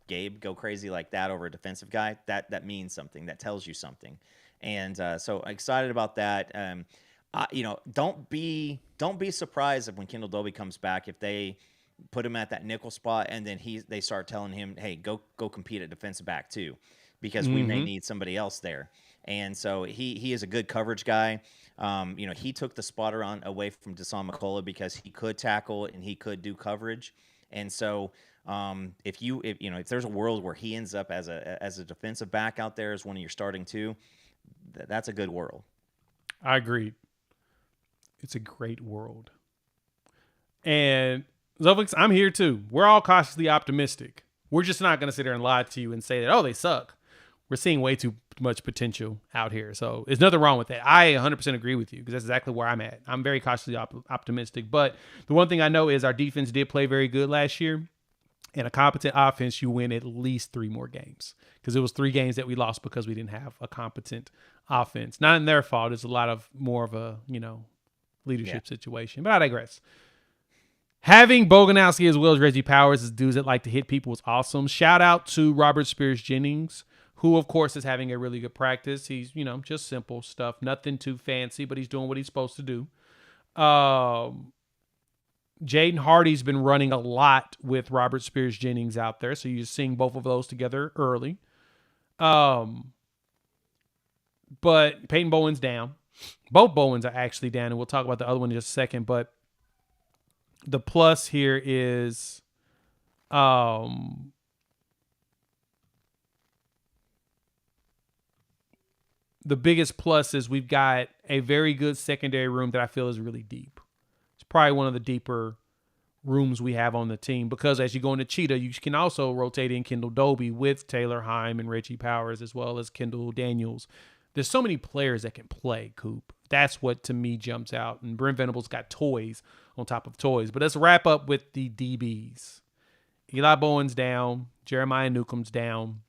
Gabe go crazy like that over a defensive guy, that means something. That tells you something. And so excited about that. Don't be surprised if when Kendall Dolby comes back, if they put him at that nickel spot and then they start telling him, hey, go compete at defensive back too, because we may need somebody else there. And so he is a good coverage guy. He took the spot away from Deshaun McCullough because he could tackle and he could do coverage. And so if there's a world where he ends up as a defensive back out there as one of your starting two, that's a good world. I agree. It's a great world. And Zofix, I'm here too. We're all cautiously optimistic. We're just not going to sit there and lie to you and say that, oh, they suck. we're seeing way too much potential out here. So there's nothing wrong with that. I 100% agree with you because that's exactly where I'm at. I'm very cautiously optimistic. But the one thing I know is our defense did play very good last year. And a competent offense, you win at least 3 more games because it was 3 games that we lost because we didn't have a competent offense. Not in their fault. It's a lot of more of a, leadership situation. But I digress. Having Boganowski as well as Reggie Powers as dudes that like to hit people was awesome. Shout out to Robert Spears Jennings, who, of course, is having a really good practice. He's, just simple stuff. Nothing too fancy, but he's doing what he's supposed to do. Jaden Hardy's been running a lot with Robert Spears Jennings out there, so you're seeing both of those together early. But Peyton Bowen's down. Both Bowens are actually down, and we'll talk about the other one in just a second. But the plus here is the biggest plus is we've got a very good secondary room that I feel is really deep. Probably one of the deeper rooms we have on the team because as you go into Cheetah, you can also rotate in Kendall Doby with Taylor Heim and Reggie Powers as well as Kendall Daniels. There's so many players that can play, Coop. That's what to me jumps out. And Brent Venables got toys on top of toys. But let's wrap up with the DBs. Eli Bowen's down. Jeremiah Newcomb's down.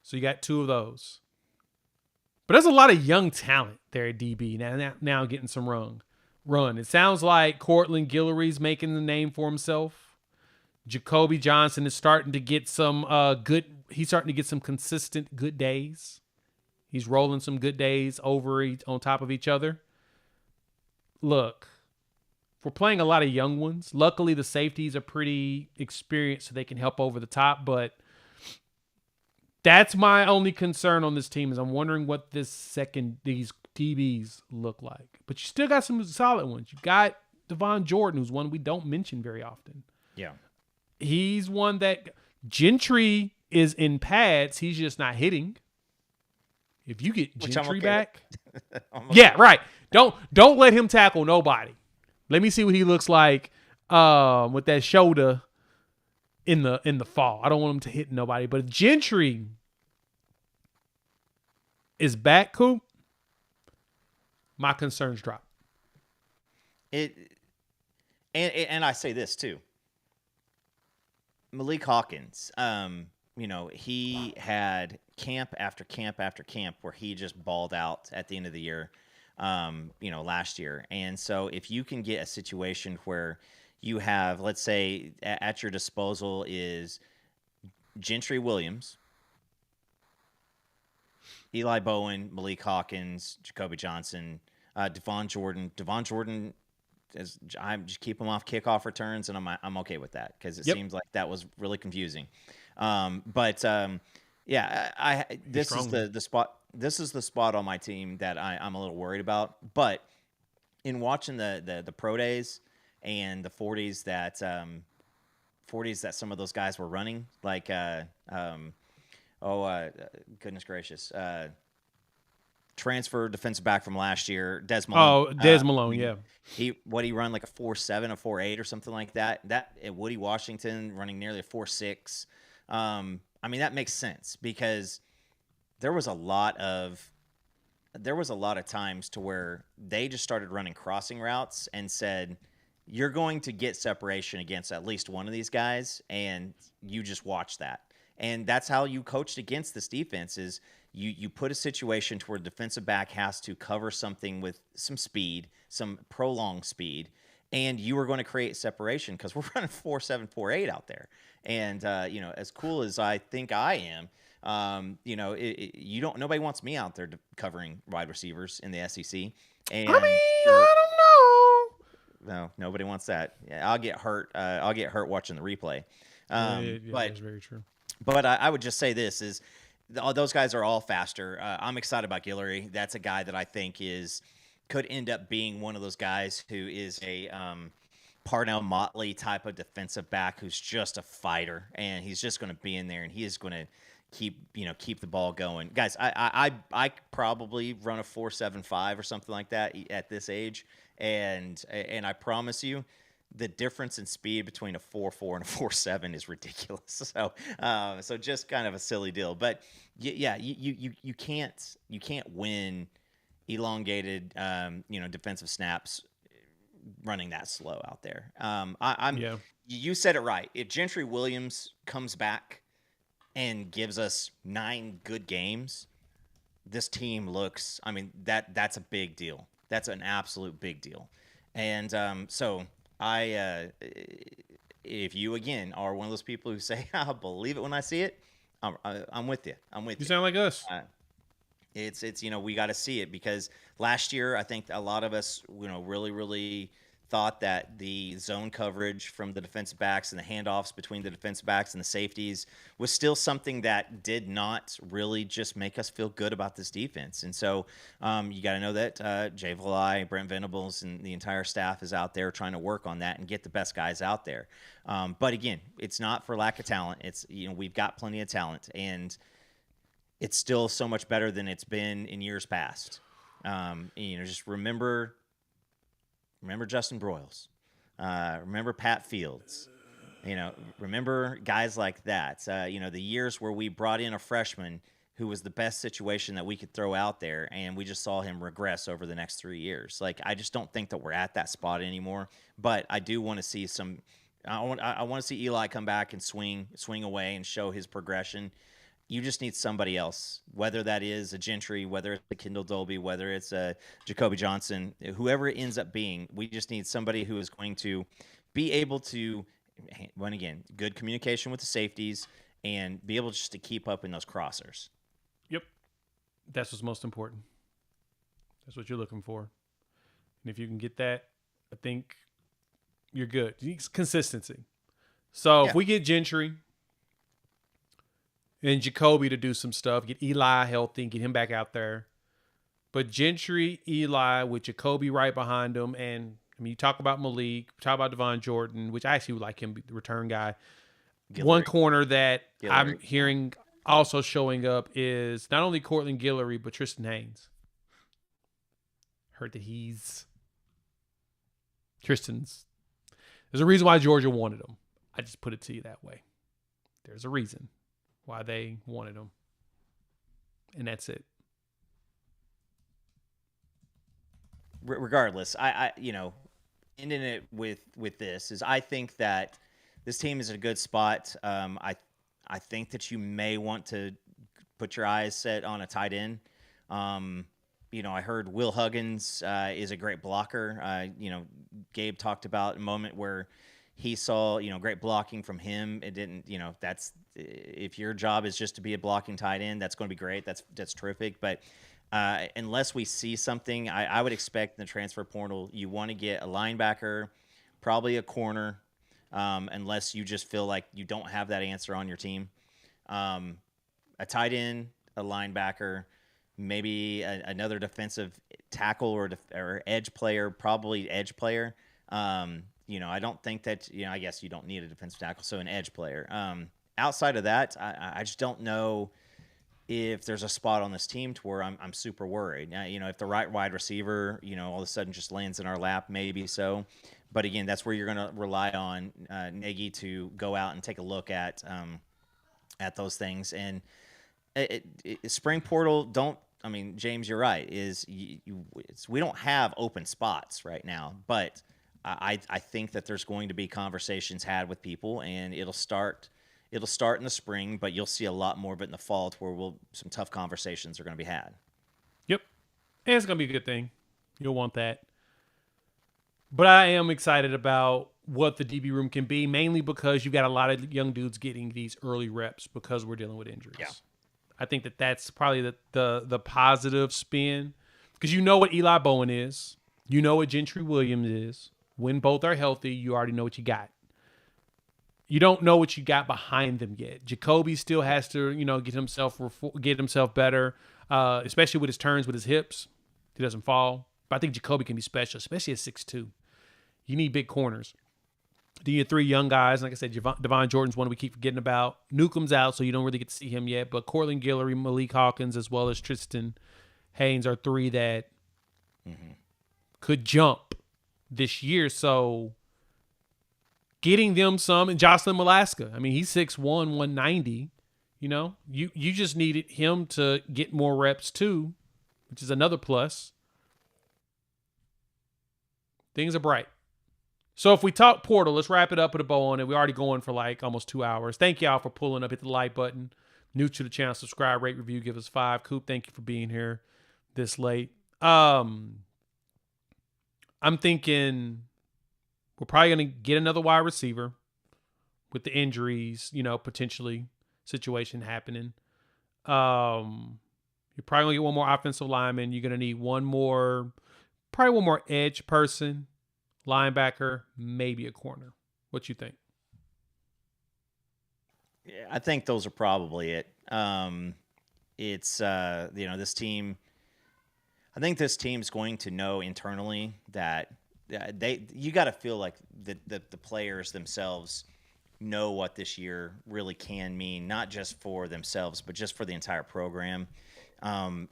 So you got 2 of those. But there's a lot of young talent there at DB now getting some run. It sounds like Cortland Guillory's making the name for himself. Jacoby Johnson is starting to get some he's starting to get some consistent good days. He's rolling some good days on top of each other. Look, we're playing a lot of young ones. Luckily, the safeties are pretty experienced, so they can help over the top. But that's my only concern on this team is I'm wondering what these DBs look like. But you still got some solid ones. You got Devon Jordan, who's one we don't mention very often. Yeah. He's one that Gentry is in pads. He's just not hitting. If you get Gentry back. Yeah, right. Don't let him tackle nobody. Let me see what he looks like with that shoulder in the fall. I don't want him to hit nobody. But if Gentry is back, Coop, my concerns drop. And I say this too. Malik Hawkins, he had camp after camp after camp where he just balled out at the end of the year, last year. And so if you can get a situation where you have, let's say, at your disposal is Gentry Williams, Eli Bowen, Malik Hawkins, Jacoby Johnson, Devon Jordan. Devon Jordan, I just keep him off kickoff returns, and I'm okay with that because it seems like that was really confusing. This is the spot. This is the spot on my team that I'm a little worried about. But in watching the pro days and the 40s that some of those guys were running, like goodness gracious, transfer defensive back from last year, Des Malone. Oh, Des Malone, yeah. He run like a 4.7, a 4.8 or something like that. That Woody Washington running nearly a 4.6. That makes sense because there was a lot of times to where they just started running crossing routes and said, you're going to get separation against at least one of these guys, and you just watch that. And that's how you coached against this defense is you put a situation to where the defensive back has to cover something with some speed, some prolonged speed, and you are going to create separation because we're running 4.7, 4.8 out there. And, as cool as I think I am, nobody wants me out there covering wide receivers in the SEC. And I don't know. No, nobody wants that. Yeah, I'll get hurt. I'll get hurt watching the replay. That's very true. But I would just say this is those guys are all faster. I'm excited about Guillory. That's a guy that I think could end up being one of those guys who is a Parnell Motley type of defensive back who's just a fighter, and he's just going to be in there, and he is going to keep the ball going. Guys, I probably run a 4.75 or something like that at this age, and I promise you, the difference in speed between a 4.4 and a 4.7 is ridiculous. So just kind of a silly deal. But yeah, you can't win elongated defensive snaps running that slow out there. Yeah. You said it right. If Gentry Williams comes back and gives us 9 good games, this team looks. I mean, that's a big deal. That's an absolute big deal. And so if you again are one of those people who say, "I'll believe it when I see it," I'm with you. I'm with you. You sound like us. It's we got to see it, because last year I think a lot of us really thought that the zone coverage from the defensive backs and the handoffs between the defensive backs and the safeties was still something that did not really just make us feel good about this defense. And so you got to know that Jay Valai, Brent Venables, and the entire staff is out there trying to work on that and get the best guys out there. But again, it's not for lack of talent. It's we've got plenty of talent, and it's still so much better than it's been in years past. Just remember Justin Broyles. Remember Pat Fields. Remember guys like that. The years where we brought in a freshman who was the best situation that we could throw out there, and we just saw him regress over the next 3 years. Like, I just don't think that we're at that spot anymore. But I do want to see some. I want to see Eli come back and swing away and show his progression. You just need somebody else, whether that is a Gentry, whether it's a Kendall Dolby, whether it's a Jacoby Johnson, whoever it ends up being. We just need somebody who is going to be able to, when again, good communication with the safeties and be able just to keep up in those crossers. Yep. That's what's most important. That's what you're looking for. And if you can get that, I think you're good. It's consistency. So if we get Gentry and Jacoby to do some stuff, get Eli healthy and get him back out there. But Gentry, Eli with Jacoby right behind him. And I mean, you talk about Malik, talk about Devon Jordan, which I actually would like him to be the return guy. Guillory. One corner that I'm hearing also showing up is not only Cortland Guillory, but Tristan Haynes. Heard that Tristan's. There's a reason why Georgia wanted him. I just put it to you that way. There's a reason why they wanted him. And that's it. Regardless, I ending it with this is, I think that this team is in a good spot. I think that you may want to put your eyes set on a tight end. I heard Will Huggins is a great blocker. Gabe talked about a moment where he saw, great blocking from him. It didn't, that's, if your job is just to be a blocking tight end, that's going to be great. That's terrific. But unless we see something, I would expect in the transfer portal, you want to get a linebacker, probably a corner, unless you just feel like you don't have that answer on your team. A tight end, a linebacker, maybe another defensive tackle or edge player, probably edge player. I don't think that, I guess you don't need a defensive tackle, so an edge player. Outside of that, I just don't know if there's a spot on this team to where I'm super worried. If the right wide receiver, all of a sudden just lands in our lap, maybe so. But again, that's where you're going to rely on Nagy to go out and take a look at those things. And spring portal, James, you're right. We don't have open spots right now, but I think that there's going to be conversations had with people, and it'll start in the spring, but you'll see a lot more of it in the fall, to where some tough conversations are going to be had. Yep. And it's going to be a good thing. You'll want that. But I am excited about what the DB room can be, mainly because you've got a lot of young dudes getting these early reps because we're dealing with injuries. Yeah. I think that's probably the positive spin, because you know what Eli Bowen is. You know what Gentry Williams is. When both are healthy, you already know what you got. You don't know what you got behind them yet. Jacoby still has to, get himself better, especially with his turns, with his hips. He doesn't fall. But I think Jacoby can be special, especially at 6'2". You need big corners. Then you have 3 young guys. Like I said, Devon Jordan's one we keep forgetting about. Newcomb's out, so you don't really get to see him yet. But Cortland Guillory, Malik Hawkins, as well as Tristan Haynes are 3 that could jump this year. So getting them some, and Jocelyn Malaska. I mean, he's 6'1", 190. You know, you just needed him to get more reps too, which is another plus. Things are bright. So if we talk portal, let's wrap it up with a bow on it. We're already going for like almost 2 hours. Thank y'all for pulling up. Hit the like button. New to the channel, subscribe, rate, review, give us 5. Coop, thank you for being here this late. I'm thinking we're probably going to get another wide receiver with the injuries, you know, potentially situation happening. You're probably going to get one more offensive lineman. You're going to need probably one more edge person, linebacker, maybe a corner. What you think? Yeah, I think those are probably it. It's you know, this team. I think this team's going to know internally that you got to feel like the players themselves know what this year really can mean, not just for themselves, but just for the entire program.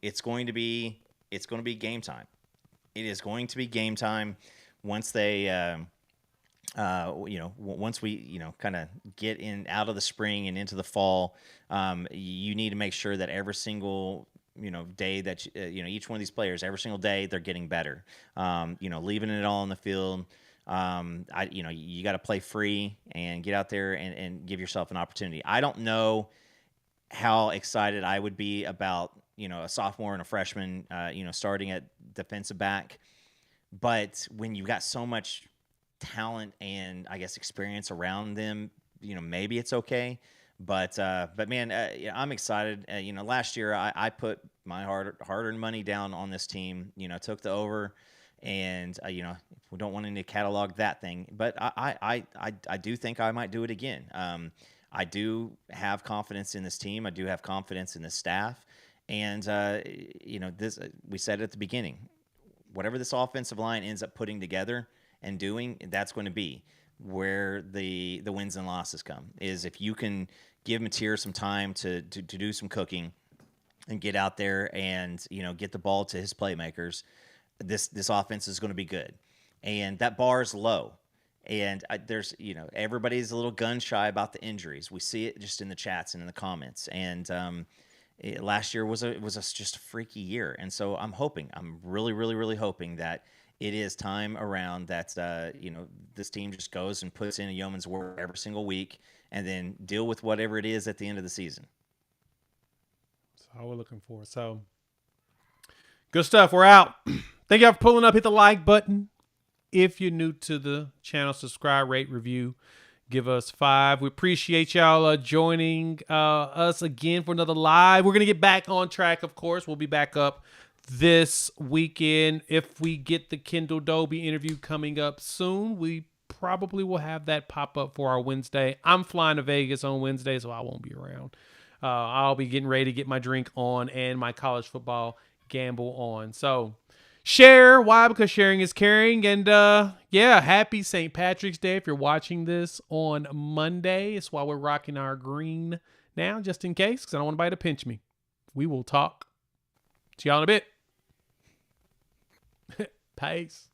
It's going to be game time. It is going to be game time once they, once we, kind of get out of the spring and into the fall. You need to make sure that every single day that each one of these players, every single day, they're getting better. Leaving it all on the field. You got to play free and get out there and give yourself an opportunity. I don't know how excited I would be about a sophomore and a freshman, starting at defensive back. But when you've got so much talent and I guess experience around them, maybe it's okay. But man, I'm excited. Last year I put my hard-earned money down on this team. Took the over, and we don't want to catalog that thing. But I do think I might do it again. I do have confidence in this team. I do have confidence in the staff, and this we said at the beginning. Whatever this offensive line ends up putting together and doing, that's going to be where the wins and losses come. Is if you can give Mateer some time to do some cooking and get out there and get the ball to his playmakers, this offense is going to be good. And that bar is low. And there's everybody's a little gun shy about the injuries. We see it just in the chats and in the comments. And last year was just a freaky year. And so I'm really, really, really hoping that it is time around that, this team just goes and puts in a yeoman's work every single week and then deal with whatever it is at the end of the season. That's all we're looking for. So good stuff. We're out. Thank y'all for pulling up. Hit the like button. If you're new to the channel, subscribe, rate, review, give us 5. We appreciate y'all joining us again for another live. We're going to get back on track, of course. We'll be back up this weekend. If we get the Kendall Dobie interview coming up soon, we probably will have that pop up for our Wednesday. I'm flying to Vegas on Wednesday, so I won't be around. I'll be getting ready to get my drink on and my college football gamble on. So share. Why? Because sharing is caring. And happy St. Patrick's Day if you're watching this on Monday. It's why we're rocking our green now, just in case, because I don't want anybody to pinch me. We will talk to y'all in a bit. Peace.